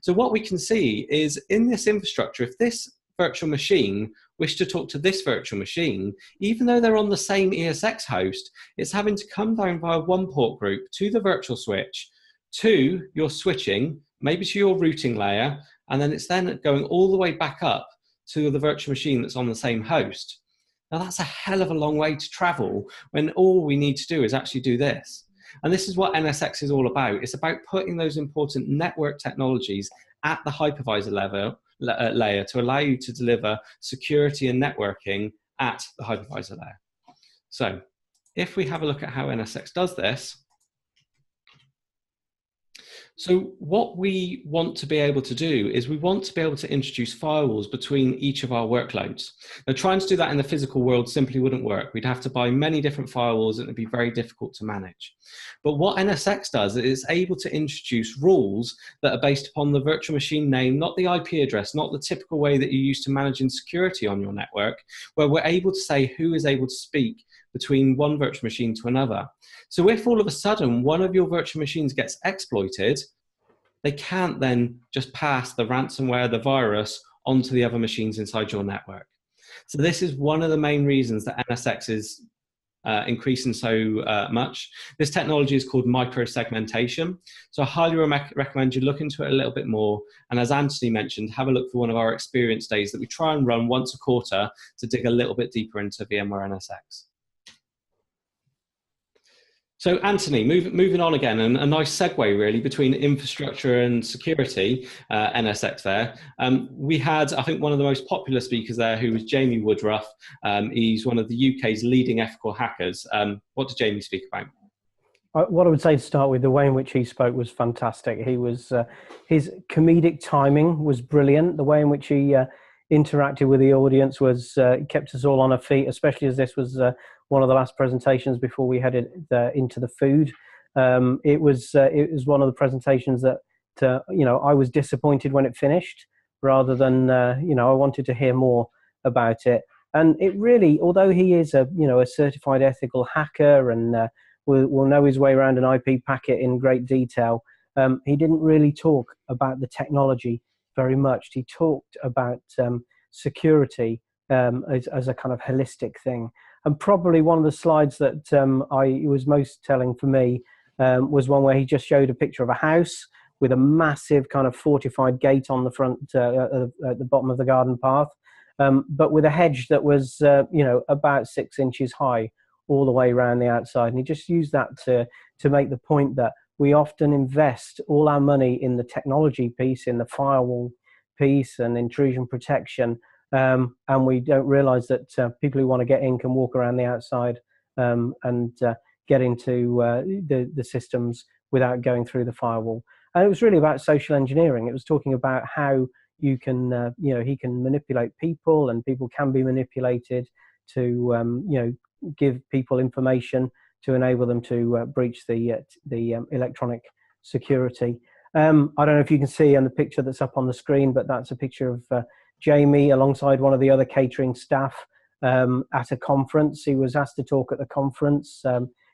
So what we can see is in this infrastructure, if this virtual machine wish to talk to this virtual machine, even though they're on the same ESX host, it's having to come down via one port group to the virtual switch, to your switching, maybe to your routing layer, and then it's then going all the way back up to the virtual machine that's on the same host. Now that's a hell of a long way to travel when all we need to do is actually do this. And this is what NSX is all about. It's about putting those important network technologies at the hypervisor level, layer to allow you to deliver security and networking at the hypervisor layer. So if we have a look at how NSX does this, so what we want to be able to do is we want to be able to introduce firewalls between each of our workloads. Now, trying to do that in the physical world simply wouldn't work. We'd have to buy many different firewalls and it'd be very difficult to manage. But what NSX does is it's able to introduce rules that are based upon the virtual machine name, not the IP address, not the typical way that you used to managing security on your network, where we're able to say who is able to speak between one virtual machine to another. So if all of a sudden one of your virtual machines gets exploited, they can't then just pass the ransomware, the virus, onto the other machines inside your network. So this is one of the main reasons that NSX is increasing so much. This technology is called micro-segmentation. So I highly recommend you look into it a little bit more. And as Anthony mentioned, have a look for one of our experience days that we try and run once a quarter to dig a little bit deeper into VMware NSX. So Anthony, moving on again, and a nice segue really between infrastructure and security, NSX there. We had, I think, one of the most popular speakers there who was Jamie Woodruff. He's one of the UK's leading ethical hackers. What did Jamie speak about? What I would say to start with, the way in which he spoke was fantastic. He was, his comedic timing was brilliant. The way in which he interacted with the audience was kept us all on our feet, especially as this was one of the last presentations before we headed into the food. It was one of the presentations that I was disappointed when it finished, rather than I wanted to hear more about it. And it really, although he is a certified ethical hacker and will know his way around an IP packet in great detail, he didn't really talk about the technology very much. He talked about security as a kind of holistic thing. And probably one of the slides that was most telling for me was one where he just showed a picture of a house with a massive kind of fortified gate on the front, at the bottom of the garden path, but with a hedge that was, about 6 inches high all the way around the outside. And he just used that to make the point that we often invest all our money in the technology piece, in the firewall piece and intrusion protection, and we don't realize that people who want to get in can walk around the outside and get into the systems without going through the firewall. And it was really about social engineering. It was talking about how you can, he can manipulate people, and people can be manipulated to, give people information to enable them to breach the electronic security. I don't know if you can see on the picture that's up on the screen, but that's a picture of Jamie alongside one of the other catering staff at a conference. He was asked to talk at the conference.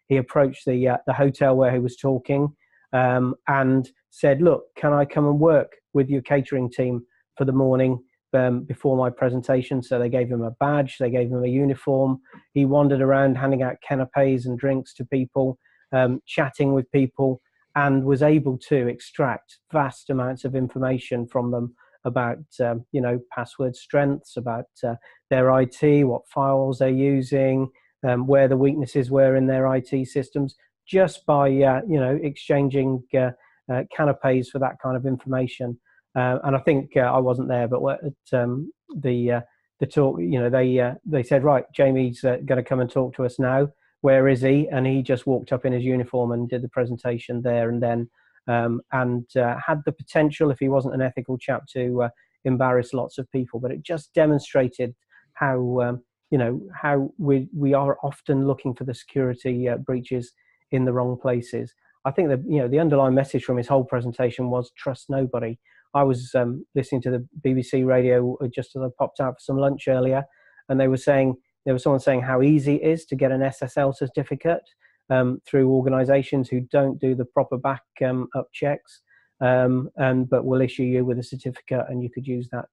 He approached the hotel where he was talking and said, "Look, can I come and work with your catering team for the morning?" before my presentation. So they gave him a badge, they gave him a uniform. He wandered around handing out canapes and drinks to people, chatting with people, and was able to extract vast amounts of information from them about, password strengths, about their IT, what files they're using, where the weaknesses were in their IT systems, just by, exchanging canapes for that kind of information. And I think I wasn't there, but at the talk, they said, right, Jamie's going to come and talk to us now. Where is he? And he just walked up in his uniform and did the presentation there and then, and had the potential, if he wasn't an ethical chap, to embarrass lots of people. But it just demonstrated how how we are often looking for the security breaches in the wrong places. I think that the underlying message from his whole presentation was trust nobody. I was listening to the BBC radio just as I popped out for some lunch earlier, and there was someone saying how easy it is to get an SSL certificate through organisations who don't do the proper back up checks, but will issue you with a certificate, and you could use that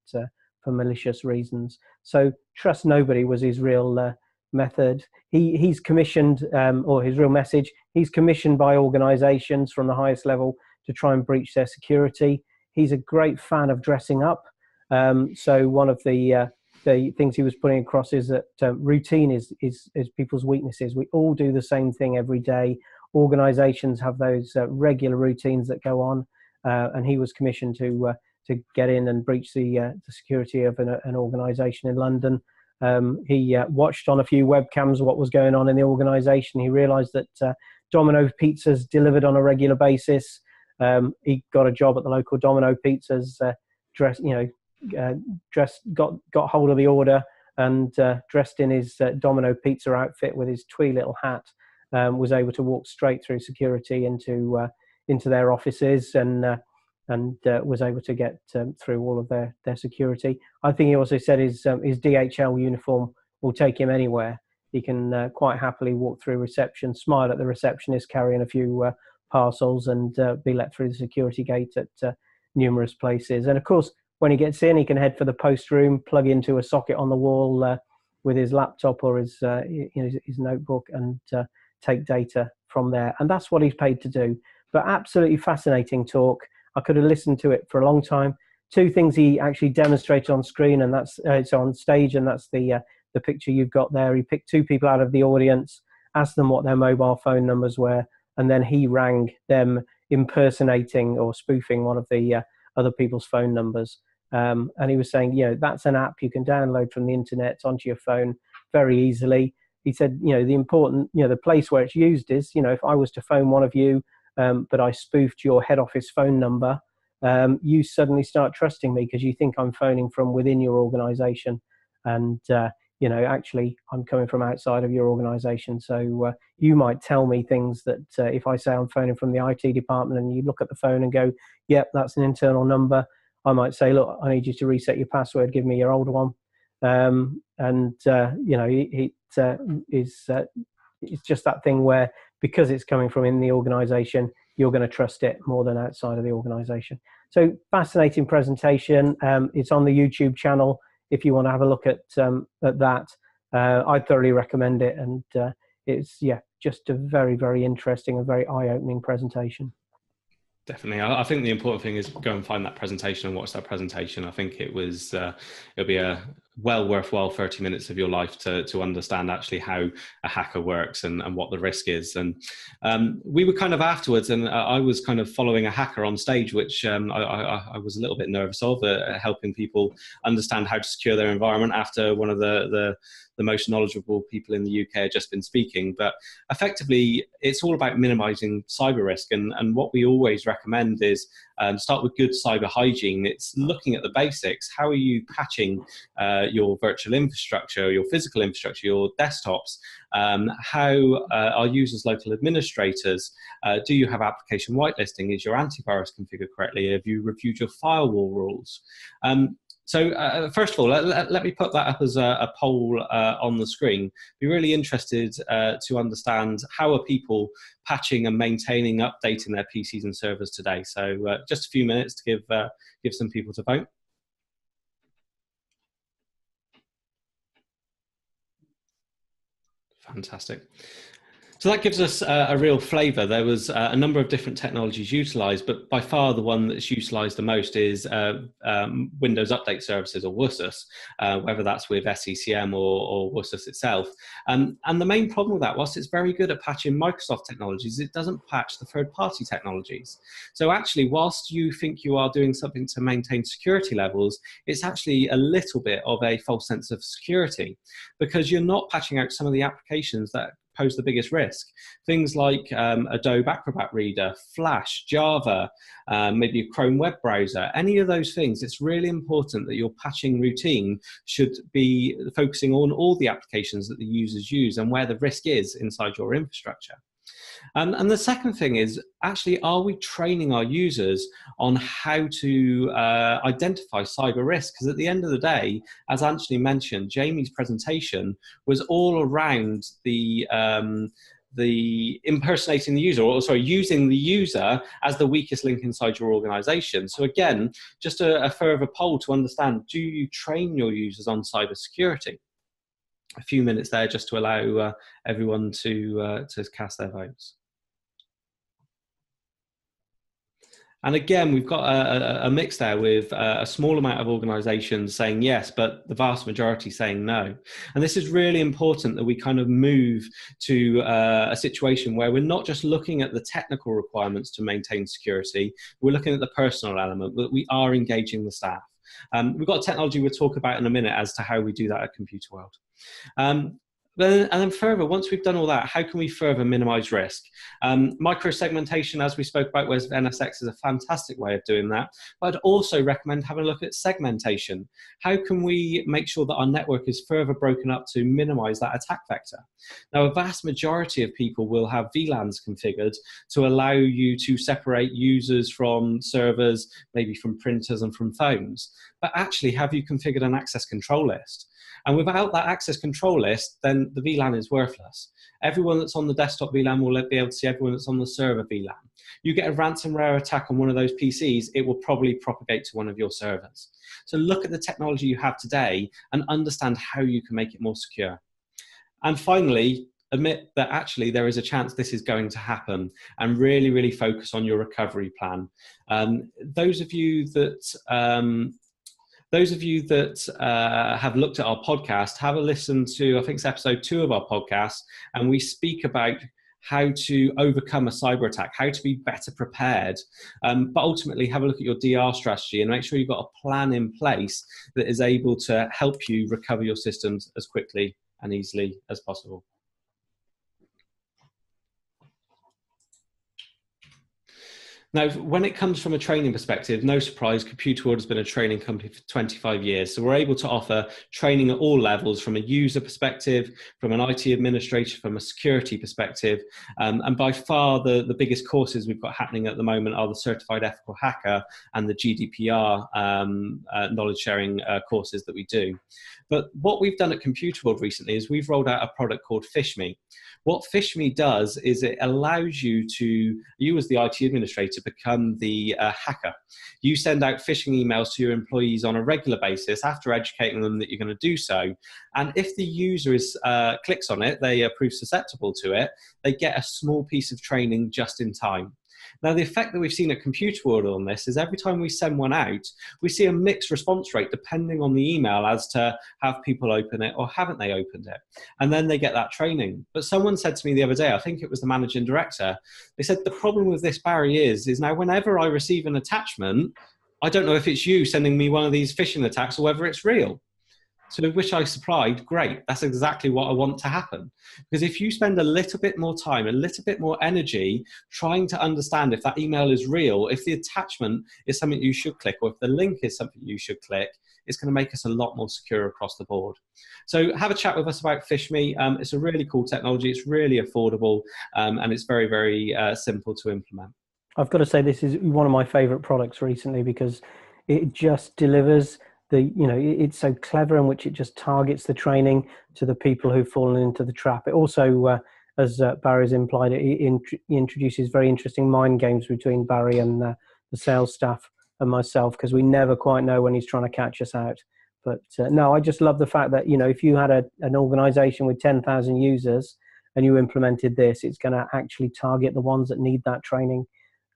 for malicious reasons. So trust nobody was his real method. He's commissioned, or his real message, he's commissioned by organisations from the highest level to try and breach their security. He's a great fan of dressing up. So one of the things he was putting across is that routine is people's weaknesses. We all do the same thing every day. Organisations have those regular routines that go on, and he was commissioned to get in and breach the security of an organisation in London. He watched on a few webcams what was going on in the organisation. He realised that Domino pizzas delivered on a regular basis. He got a job at the local Domino Pizzas, got hold of the order, and dressed in his Domino Pizza outfit with his twee little hat, was able to walk straight through security into their offices, and was able to get through all of their security. I think he also said his DHL uniform will take him anywhere. He can quite happily walk through reception, smile at the receptionist carrying a few parcels, and be let through the security gate at numerous places. And of course, when he gets in, he can head for the post room, plug into a socket on the wall with his laptop or his notebook, and take data from there. And that's what he's paid to do. But absolutely fascinating talk. I could have listened to it for a long time. Two things he actually demonstrated on screen, and that's it's on stage, and that's the picture you've got there. He picked two people out of the audience, asked them what their mobile phone numbers were, and then he rang them, impersonating or spoofing one of the other people's phone numbers. And he was saying, that's an app you can download from the internet onto your phone very easily. He said, the important, the place where it's used is, if I was to phone one of you, but I spoofed your head office phone number, you suddenly start trusting me because you think I'm phoning from within your organization. And, actually I'm coming from outside of your organization. So you might tell me things that if I say I'm phoning from the IT department and you look at the phone and go, yep, that's an internal number, I might say, look, I need you to reset your password, give me your old one. It's just that thing where, because it's coming from in the organization, you're going to trust it more than outside of the organization. So fascinating presentation. It's on the YouTube channel if you want to have a look at that. I thoroughly recommend it, and it's just a very, very interesting and very eye-opening presentation. Definitely. I think the important thing is go and find that presentation and watch that presentation. I think it'll be a well worthwhile 30 minutes of your life to understand actually how a hacker works and what the risk is. And we were kind of afterwards, and I was kind of following a hacker on stage, which I was a little bit nervous of, helping people understand how to secure their environment after one of the most knowledgeable people in the UK had just been speaking. But effectively, it's all about minimizing cyber risk. And what we always recommend is start with good cyber hygiene. It's looking at the basics. How are you patching your virtual infrastructure, your physical infrastructure, your desktops? How are users local administrators? Do you have application whitelisting? Is your antivirus configured correctly? Have you reviewed your firewall rules? So first of all, let me put that up as a poll on the screen. Be really interested to understand how are people patching and maintaining, updating their PCs and servers today. So just a few minutes to give some people to vote. Fantastic. So that gives us a real flavour. There was a number of different technologies utilised, but by far the one that's utilised the most is Windows Update Services, or WSUS, whether that's with SCCM or WSUS itself. And the main problem with that, whilst it's very good at patching Microsoft technologies, it doesn't patch the third-party technologies. So actually, whilst you think you are doing something to maintain security levels, it's actually a little bit of a false sense of security, because you're not patching out some of the applications that pose the biggest risk. Things like Adobe Acrobat Reader, Flash, Java, maybe a Chrome web browser, any of those things. It's really important that your patching routine should be focusing on all the applications that the users use and where the risk is inside your infrastructure. And the second thing is, actually, are we training our users on how to identify cyber risk? Because at the end of the day, as Anthony mentioned, Jamie's presentation was all around the impersonating the user, or sorry, using the user as the weakest link inside your organization. So again, just a further poll to understand, do you train your users on cybersecurity? A few minutes there just to allow everyone to cast their votes. And again, we've got a mix there with a small amount of organizations saying yes, but the vast majority saying no. And this is really important, that we kind of move to a situation where we're not just looking at the technical requirements to maintain security, we're looking at the personal element, that we are engaging the staff. We've got a technology we'll talk about in a minute as to how we do that at ComputerWorld. And then further, once we've done all that, how can we further minimize risk? Micro-segmentation, as we spoke about, with NSX, is a fantastic way of doing that. But I'd also recommend having a look at segmentation. How can we make sure that our network is further broken up to minimize that attack vector? Now, a vast majority of people will have VLANs configured to allow you to separate users from servers, maybe from printers and from phones. But actually, have you configured an access control list? And without that access control list, then the VLAN is worthless. Everyone that's on the desktop VLAN will be able to see everyone that's on the server VLAN. You get a ransomware attack on one of those PCs, it will probably propagate to one of your servers. So look at the technology you have today and understand how you can make it more secure. And finally, admit that actually there is a chance this is going to happen, and really, really focus on your recovery plan. Those of you that have looked at our podcast, have a listen to, I think it's episode 2 of our podcast, and we speak about how to overcome a cyber attack, how to be better prepared, but ultimately have a look at your DR strategy and make sure you've got a plan in place that is able to help you recover your systems as quickly and easily as possible. Now, when it comes from a training perspective, no surprise, ComputerWorld has been a training company for 25 years. So we're able to offer training at all levels, from a user perspective, from an IT administrator, from a security perspective. And by far the biggest courses we've got happening at the moment are the Certified Ethical Hacker and the GDPR knowledge sharing courses that we do. But what we've done at ComputerWorld recently is we've rolled out a product called PhishMe. What PhishMe does is it allows you as the IT administrator, become the hacker. You send out phishing emails to your employees on a regular basis after educating them that you're going to do so. And if the user clicks on it, they prove susceptible to it, they get a small piece of training just in time. Now, the effect that we've seen at ComputerWorld on this is every time we send one out, we see a mixed response rate depending on the email as to have people open it or haven't they opened it. And then they get that training. But someone said to me the other day, I think it was the managing director, they said the problem with this, Barry, is now whenever I receive an attachment, I don't know if it's you sending me one of these phishing attacks or whether it's real. So which I supplied, great. That's exactly what I want to happen. Because if you spend a little bit more time, a little bit more energy trying to understand if that email is real, if the attachment is something you should click, or if the link is something you should click, it's going to make us a lot more secure across the board. So have a chat with us about PhishMe. It's a really cool technology. It's really affordable, and it's very, very simple to implement. I've got to say, this is one of my favorite products recently because it just delivers it's so clever in which it just targets the training to the people who've fallen into the trap. It also, as Barry's implied, it introduces very interesting mind games between Barry and the sales staff and myself, because we never quite know when he's trying to catch us out. But no, I just love the fact that, if you had an organization with 10,000 users and you implemented this, it's going to actually target the ones that need that training.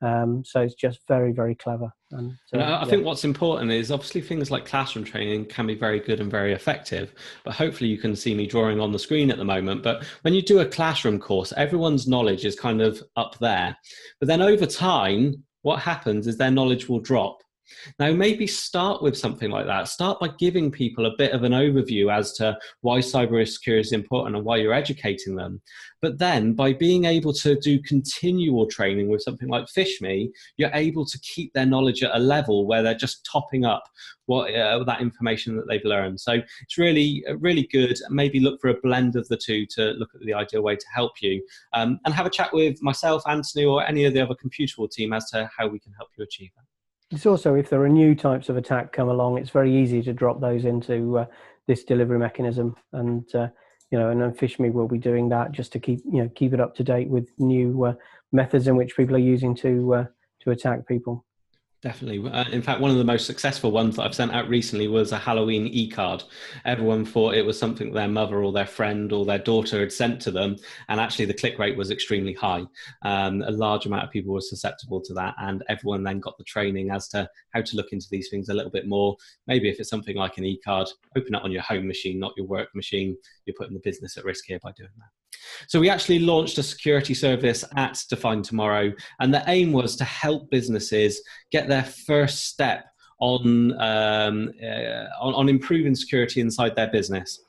So it's just very, very clever. And I think what's important is obviously things like classroom training can be very good and very effective, but hopefully you can see me drawing on the screen at the moment. But when you do a classroom course, everyone's knowledge is kind of up there. But then over time, what happens is their knowledge will drop. Now, maybe start with something like that. Start by giving people a bit of an overview as to why cybersecurity is important and why you're educating them. But then by being able to do continual training with something like FishMe, you're able to keep their knowledge at a level where they're just topping up that information that they've learned. So it's really, really good. Maybe look for a blend of the two to look at the ideal way to help you. And have a chat with myself, Anthony, or any of the other ComputerWorld team as to how we can help you achieve that. It's also, if there are new types of attack come along, it's very easy to drop those into this delivery mechanism. And and then FishMe will be doing that just to keep it up to date with new methods in which people are using to attack people. Definitely. In fact, one of the most successful ones that I've sent out recently was a Halloween e-card. Everyone thought it was something their mother or their friend or their daughter had sent to them, and actually the click rate was extremely high. A large amount of people were susceptible to that, and everyone then got the training as to how to look into these things a little bit more. Maybe if it's something like an e-card, open it on your home machine, not your work machine. You're putting the business at risk here by doing that. So we actually launched a security service at Define Tomorrow, and the aim was to help businesses get their first step on improving security inside their business.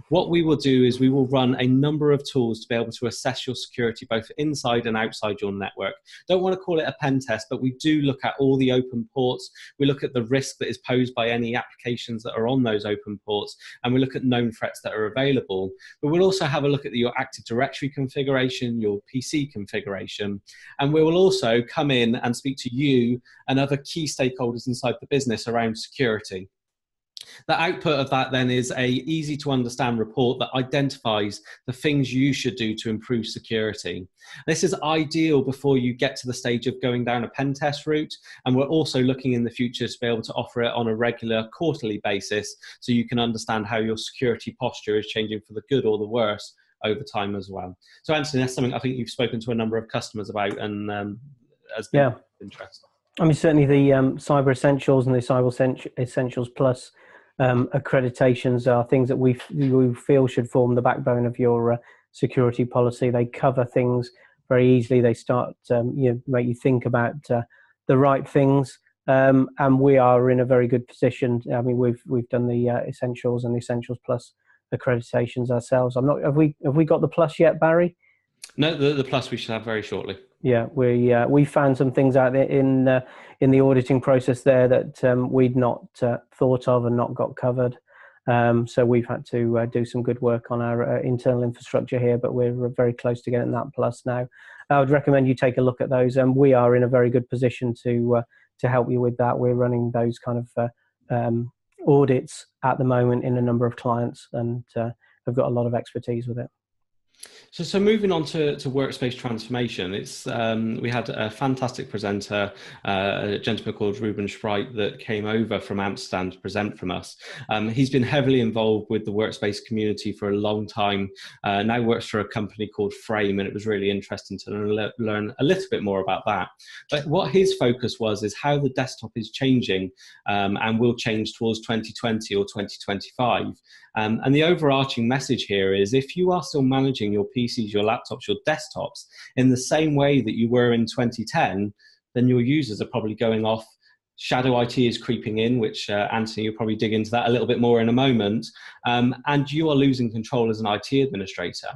What we will do is we will run a number of tools to be able to assess your security both inside and outside your network. Don't want to call it a pen test, but we do look at all the open ports. We look at the risk that is posed by any applications that are on those open ports, and we look at known threats that are available. But we'll also have a look at your Active Directory configuration, your PC configuration, and we will also come in and speak to you and other key stakeholders inside the business around security. The output of that then is a easy to understand report that identifies the things you should do to improve security. This is ideal before you get to the stage of going down a pen test route, and we're also looking in the future to be able to offer it on a regular quarterly basis so you can understand how your security posture is changing for the good or the worse over time as well. So Anthony, that's something I think you've spoken to a number of customers about and has been interesting. I mean, certainly the Cyber Essentials and the Cyber Essentials Plus accreditations are things that we feel should form the backbone of your security policy. They cover things very easily. They start make you think about the right things, and we are in a very good position. I mean, we've done the Essentials and the Essentials Plus accreditations ourselves. Have we got the Plus yet, Barry? No, the Plus we should have very shortly. Yeah, we found some things out there in the auditing process there that we'd not thought of and not got covered. So we've had to do some good work on our internal infrastructure here, but we're very close to getting that Plus now. I would recommend you take a look at those, and we are in a very good position to help you with that. We're running those kind of audits at the moment in a number of clients, and have got a lot of expertise with it. So moving on to workspace transformation, we had a fantastic presenter, a gentleman called Ruben Sprite that came over from Amsterdam to present from us. He's been heavily involved with the workspace community for a long time, now works for a company called Frame, and it was really interesting to learn a little bit more about that. But what his focus is how the desktop is changing and will change towards 2020 or 2025. And the overarching message here is if you are still managing your PCs, your laptops, your desktops in the same way that you were in 2010, then your users are probably going off. Shadow IT is creeping in, which Anthony, you'll probably dig into that a little bit more in a moment. And you are losing control as an IT administrator.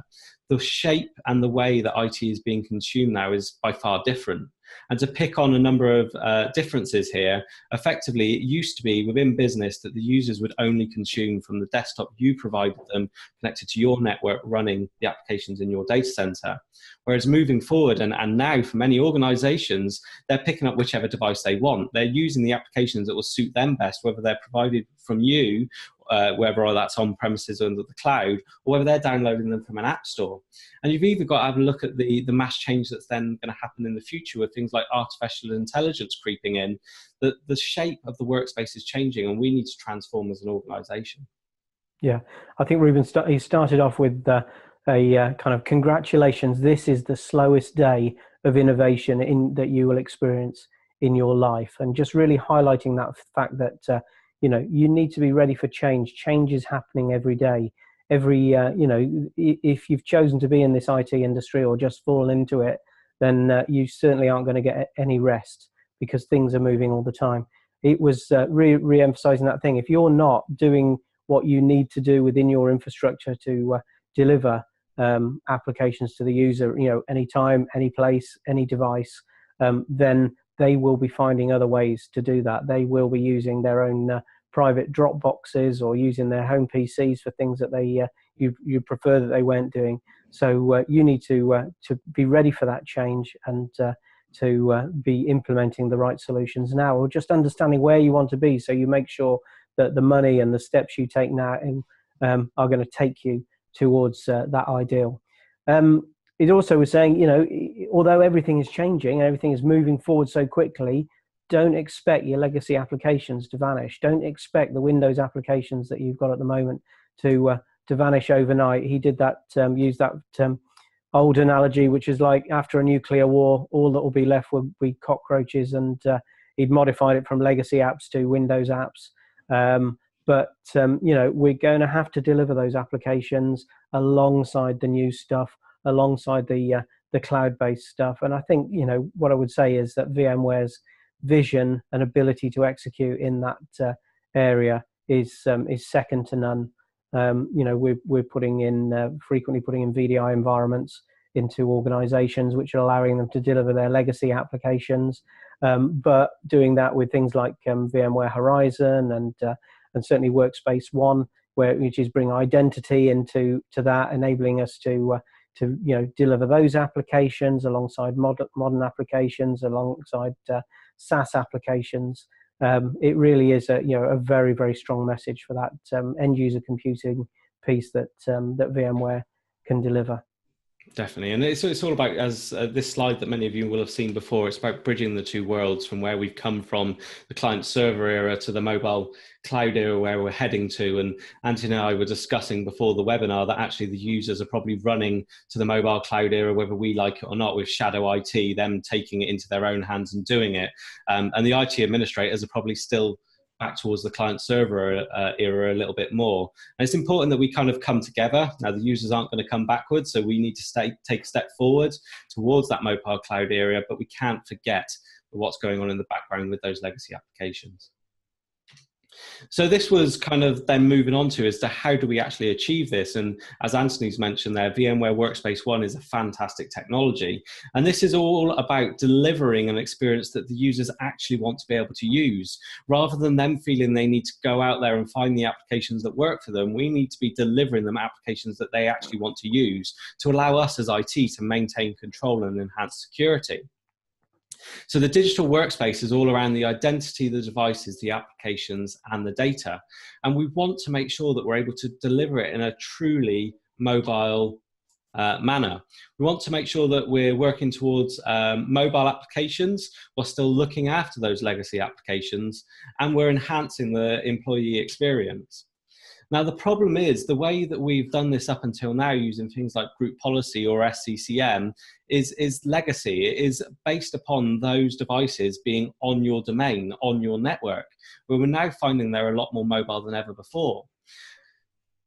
The shape and the way that IT is being consumed now is by far different. And to pick on a number of differences here, effectively, it used to be within business that the users would only consume from the desktop you provided them, connected to your network, running the applications in your data center. Whereas moving forward, and now for many organizations, they're picking up whichever device they want. They're using the applications that will suit them best, whether they're provided from you whether that's on premises or under the cloud, or whether they're downloading them from an app store. And you've either got to have a look at the mass change that's then going to happen in the future with things like artificial intelligence creeping in. The shape of the workspace is changing, and we need to transform as an organization. Yeah, I think Ruben he started off with a kind of congratulations. This is the slowest day of innovation that you will experience in your life, and just really highlighting that fact that you need to be ready for change. Change is happening every day. If you've chosen to be in this IT industry or just fall into it, then you certainly aren't going to get any rest, because things are moving all the time. It was re-emphasizing that thing. If you're not doing what you need to do within your infrastructure to deliver applications to the user, anytime, any place, any device, then they will be finding other ways to do that. They will be using their own private drop boxes or using their home PCs for things that you prefer that they weren't doing. So you need to be ready for that change, and to be implementing the right solutions now, or just understanding where you want to be, so you make sure that the money and the steps you take now are going to take you towards that ideal. It also was saying, although everything is changing and everything is moving forward so quickly, don't expect your legacy applications to vanish. Don't expect the Windows applications that you've got at the moment to vanish overnight. He did that, use that old analogy, which is like after a nuclear war, all that will be left will be cockroaches, and he'd modified it from legacy apps to Windows apps. But we're going to have to deliver those applications alongside the new stuff, alongside the cloud-based stuff. And I think what I would say is that VMware's vision and ability to execute in that area is second to none. We're frequently putting in VDI environments into organizations, which are allowing them to deliver their legacy applications, but doing that with things like VMware Horizon and certainly Workspace ONE, which is bringing identity into that, enabling us to deliver those applications alongside modern applications, alongside SaaS applications. It really is a very, very strong message for that end user computing piece that VMware can deliver. Definitely, and it's all about, as this slide that many of you will have seen before, it's about bridging the two worlds from where we've come from, the client server era, to the mobile cloud era where we're heading to. And Anthony and I were discussing before the webinar that actually the users are probably running to the mobile cloud era, whether we like it or not, with shadow IT, them taking it into their own hands and doing it. And the IT administrators are probably still back towards the client server era a little bit more. And it's important that we kind of come together. Now, the users aren't going to come backwards, so we need to take a step forward towards that mobile cloud area, but we can't forget what's going on in the background with those legacy applications. So this was kind of then moving on to as to how do we actually achieve this. And as Anthony's mentioned there, VMware Workspace ONE is a fantastic technology. And this is all about delivering an experience that the users actually want to be able to use. Rather than them feeling they need to go out there and find the applications that work for them, we need to be delivering them applications that they actually want to use to allow us as IT to maintain control and enhance security. So the digital workspace is all around the identity, the devices, the applications, and the data. And we want to make sure that we're able to deliver it in a truly mobile manner. We want to make sure that we're working towards mobile applications while still looking after those legacy applications, and we're enhancing the employee experience. Now, the problem is the way that we've done this up until now using things like group policy or SCCM is legacy. It is based upon those devices being on your domain, on your network, where we're now finding they're a lot more mobile than ever before.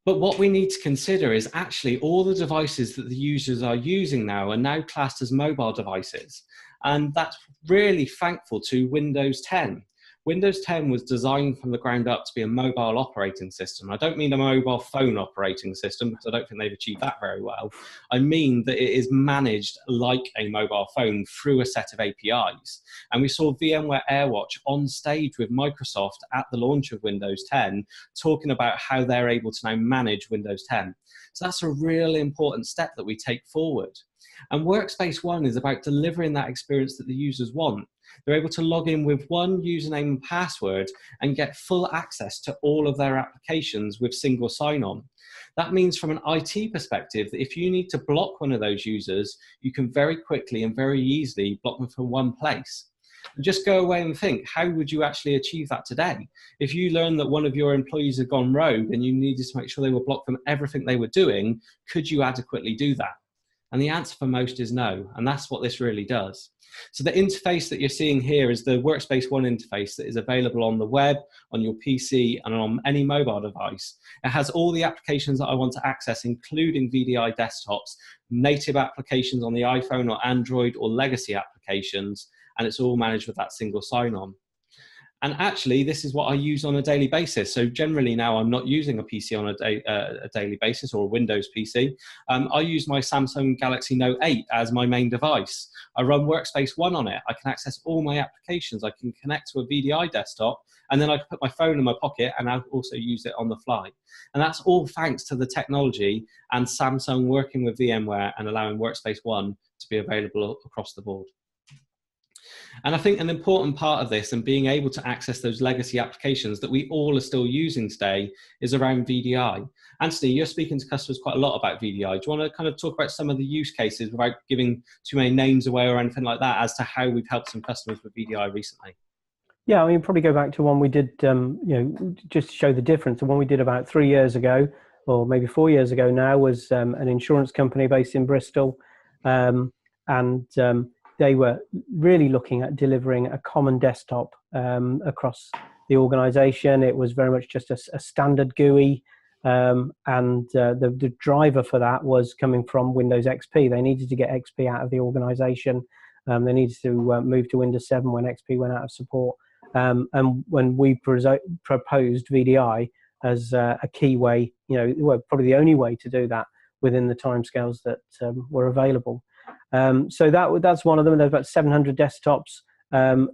But what we need to consider is actually all the devices that the users are using now are now classed as mobile devices. And that's really thankful to Windows 10. Windows 10 was designed from the ground up to be a mobile operating system. I don't mean a mobile phone operating system, because I don't think they've achieved that very well. I mean that it is managed like a mobile phone through a set of APIs. And we saw VMware AirWatch on stage with Microsoft at the launch of Windows 10, talking about how they're able to now manage Windows 10. So that's a really important step that we take forward. And Workspace ONE is about delivering that experience that the users want. They're able to log in with one username and password and get full access to all of their applications with single sign-on. That means from an IT perspective that if you need to block one of those users, you can very quickly and very easily block them from one place. And just go away and think, how would you actually achieve that today? If you learn that one of your employees had gone rogue and you needed to make sure they were blocked from everything they were doing, could you adequately do that? And the answer for most is no, and that's what this really does. So the interface that you're seeing here is the Workspace ONE interface that is available on the web, on your PC, and on any mobile device. It has all the applications that I want to access, including VDI desktops, native applications on the iPhone or Android, or legacy applications, and it's all managed with that single sign-on. And actually, this is what I use on a daily basis. So generally now I'm not using a PC on a daily basis, or a Windows PC. I use my Samsung Galaxy Note 8 as my main device. I run Workspace ONE on it. I can access all my applications. I can connect to a VDI desktop, and then I can put my phone in my pocket and I'll also use it on the fly. And that's all thanks to the technology and Samsung working with VMware and allowing Workspace ONE to be available across the board. And I think an important part of this and being able to access those legacy applications that we all are still using today is around VDI. Anthony, you're speaking to customers quite a lot about VDI. Do you want to kind of talk about some of the use cases without giving too many names away or anything like that as to how we've helped some customers with VDI recently? Yeah, I mean, probably go back to one we did, just to show the difference. The one we did about 3 years ago, or maybe 4 years ago now, was an insurance company based in Bristol. They were really looking at delivering a common desktop across the organization. It was very much just a standard GUI. The driver for that was coming from Windows XP. They needed to get XP out of the organization. They needed to move to Windows 7 when XP went out of support. And when we proposed VDI as a key way, probably the only way to do that within the timescales that were available. So that's one of them. There's about 700 desktops.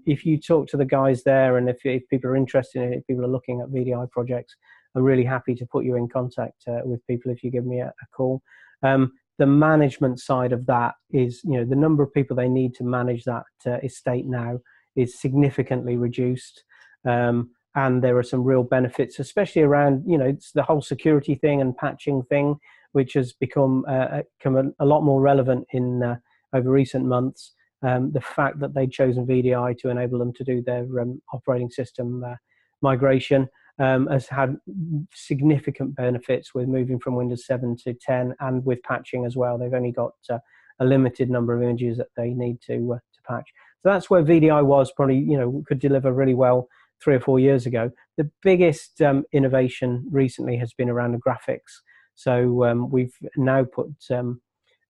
If you talk to the guys there, and if people are interested in it, if people are looking at VDI projects, I'm really happy to put you in contact with people if you give me a call. The management side of that is, the number of people they need to manage that estate now is significantly reduced. And there are some real benefits, especially around, it's the whole security thing and patching thing, which has become a lot more relevant in over recent months. The fact that they'd chosen VDI to enable them to do their operating system migration has had significant benefits with moving from Windows 7 to 10, and with patching as well. They've only got a limited number of images that they need to patch. So that's where VDI was probably, could deliver really well 3 or 4 years ago. The biggest innovation recently has been around the graphics. So we've now put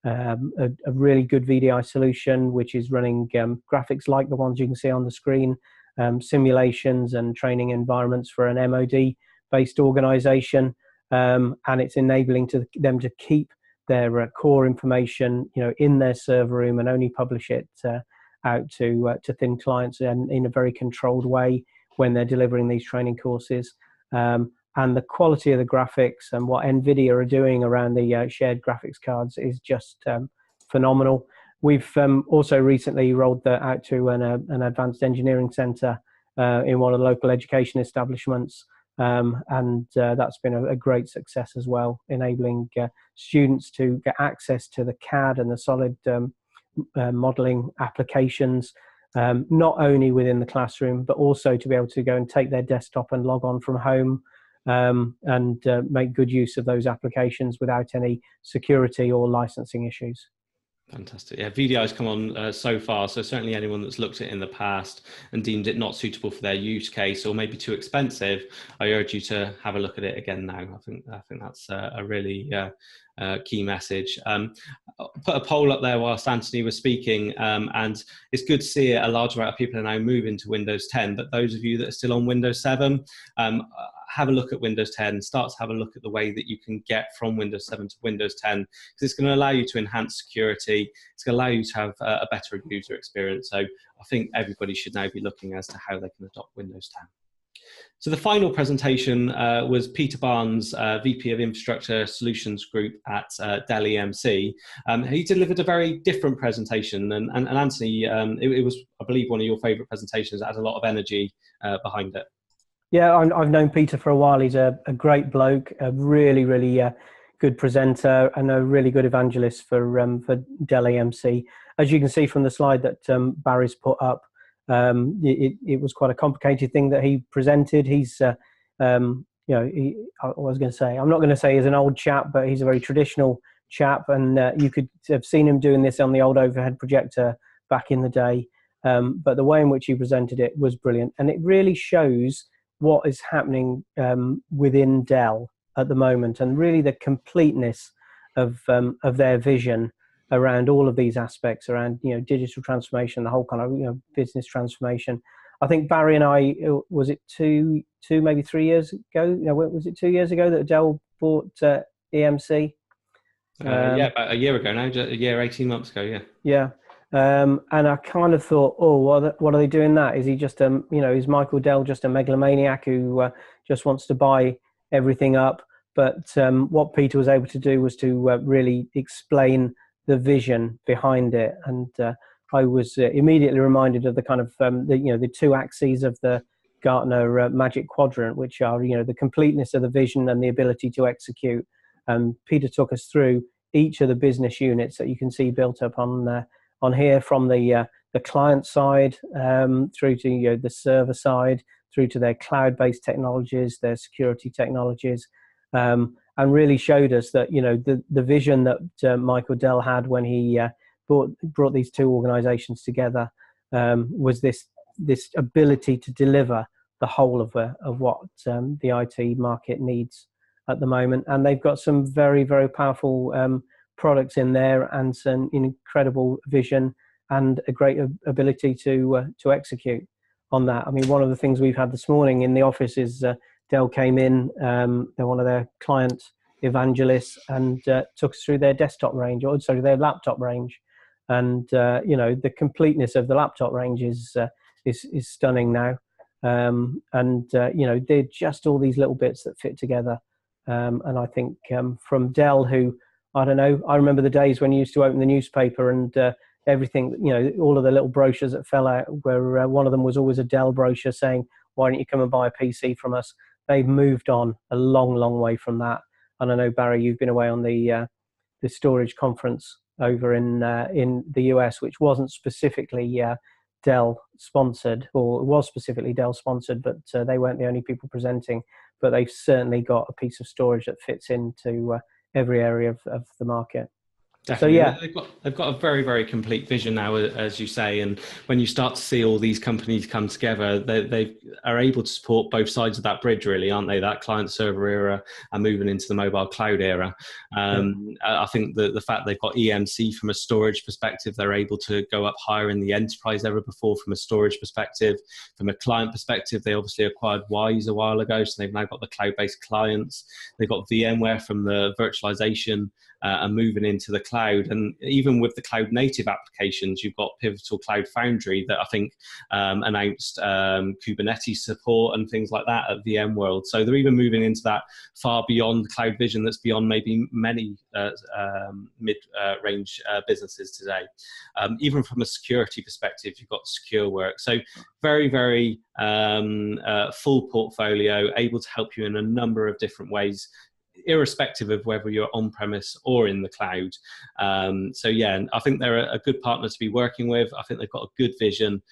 a really good VDI solution, which is running graphics like the ones you can see on the screen, simulations and training environments for an MOD-based organization, and it's enabling them to keep their core information, in their server room, and only publish it out to thin clients and in a very controlled way when they're delivering these training courses. And the quality of the graphics and what NVIDIA are doing around the shared graphics cards is just phenomenal. We've also recently rolled that out to an advanced engineering center in one of the local education establishments. And that's been a great success as well, enabling students to get access to the CAD and the solid modeling applications, not only within the classroom, but also to be able to go and take their desktop and log on from home, and make good use of those applications without any security or licensing issues. Fantastic. Yeah, VDI has come on so far, so certainly anyone that's looked at it in the past and deemed it not suitable for their use case or maybe too expensive, I urge you to have a look at it again now. I think that's a really key message. Put a poll up there whilst Anthony was speaking, and it's good to see a large amount of people are now moving to Windows 10, but those of you that are still on Windows 7, have a look at Windows 10, start to have a look at the way that you can get from Windows 7 to Windows 10, because it's going to allow you to enhance security. It's going to allow you to have a better user experience. So I think everybody should now be looking as to how they can adopt Windows 10. So the final presentation was Peter Barnes, VP of Infrastructure Solutions Group at Dell EMC. He delivered a very different presentation, and Anthony, it was, I believe, one of your favourite presentations that had a lot of energy behind it. Yeah, I've known Peter for a while. He's a great bloke, a really, really good presenter, and a really good evangelist for Dell EMC. As you can see from the slide that Barry's put up, it was quite a complicated thing that he presented. He's, you know, I was going to say, I'm not going to say he's an old chap, but he's a very traditional chap, and you could have seen him doing this on the old overhead projector back in the day. But the way in which he presented it was brilliant, and it really shows what is happening within Dell at the moment, and really the completeness of their vision around all of these aspects, around, you know, digital transformation, the whole kind of, you know, business transformation. I think Barry and I, was it two maybe 3 years ago? You know, was it 2 years ago that Dell bought EMC? Yeah, about a year ago now, a year, 18 months ago, yeah. Yeah. And I kind of thought, oh, what are they doing that? Is he just, you know, is Michael Dell just a megalomaniac who just wants to buy everything up? But what Peter was able to do was to really explain the vision behind it. And I was immediately reminded of the kind of, the two axes of the Gartner Magic Quadrant, which are, you know, the completeness of the vision and the ability to execute. Peter took us through each of the business units that you can see built up on here, from the client side through to, you know, the server side, through to their cloud-based technologies, their security technologies, and really showed us that, you know, the vision that Michael Dell had when he brought these two organizations together was this ability to deliver the whole of what the IT market needs at the moment. And they've got some very, very powerful products in there, and some incredible vision and a great ability to execute on that. I mean, one of the things we've had this morning in the office is Dell came in, they're one of their client evangelists, and took us through their desktop range, or sorry, their laptop range. And you know, the completeness of the laptop range is stunning now. And you know, they're just all these little bits that fit together. And I think from Dell, who, I don't know, I remember the days when you used to open the newspaper and everything, you know, all of the little brochures that fell out, where one of them was always a Dell brochure saying, why don't you come and buy a PC from us? They've moved on a long, long way from that. And I know, Barry, you've been away on the storage conference over in the US, which wasn't specifically Dell sponsored, or it was specifically Dell sponsored, but they weren't the only people presenting. But they've certainly got a piece of storage that fits into every area of the market. Definitely. So yeah, they've got a very, very complete vision now, as you say. And when you start to see all these companies come together, they are able to support both sides of that bridge, really, aren't they? That client server era and moving into the mobile cloud era. I think the fact they've got EMC from a storage perspective, they're able to go up higher in the enterprise ever before from a storage perspective. From a client perspective, they obviously acquired Wise a while ago, so they've now got the cloud-based clients. They've got VMware from the virtualization and moving into the cloud. And even with the cloud native applications, you've got Pivotal Cloud Foundry that I think announced Kubernetes support and things like that at VMworld. So they're even moving into that far beyond cloud vision that's beyond maybe many mid-range businesses today. Even from a security perspective, you've got SecureWorks. So very, very full portfolio, able to help you in a number of different ways, irrespective of whether you're on-premise or in the cloud. So yeah, I think they're a good partner to be working with. I think they've got a good vision.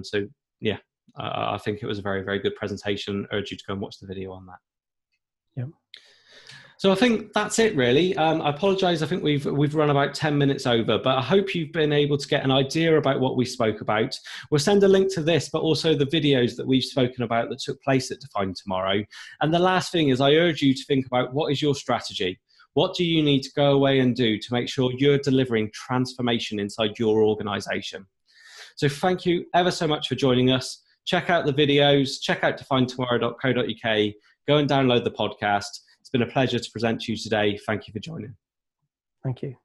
So yeah, I think it was a very, very good presentation. I urge you to go and watch the video on that. Yeah. So I think that's it, really. I apologise. I think we've run about 10 minutes over, but I hope you've been able to get an idea about what we spoke about. We'll send a link to this, but also the videos that we've spoken about that took place at Define Tomorrow. And the last thing is, I urge you to think about, what is your strategy? What do you need to go away and do to make sure you're delivering transformation inside your organisation? So thank you ever so much for joining us. Check out the videos, check out definetomorrow.co.uk, go and download the podcast. It's been a pleasure to present to you today. Thank you for joining. Thank you.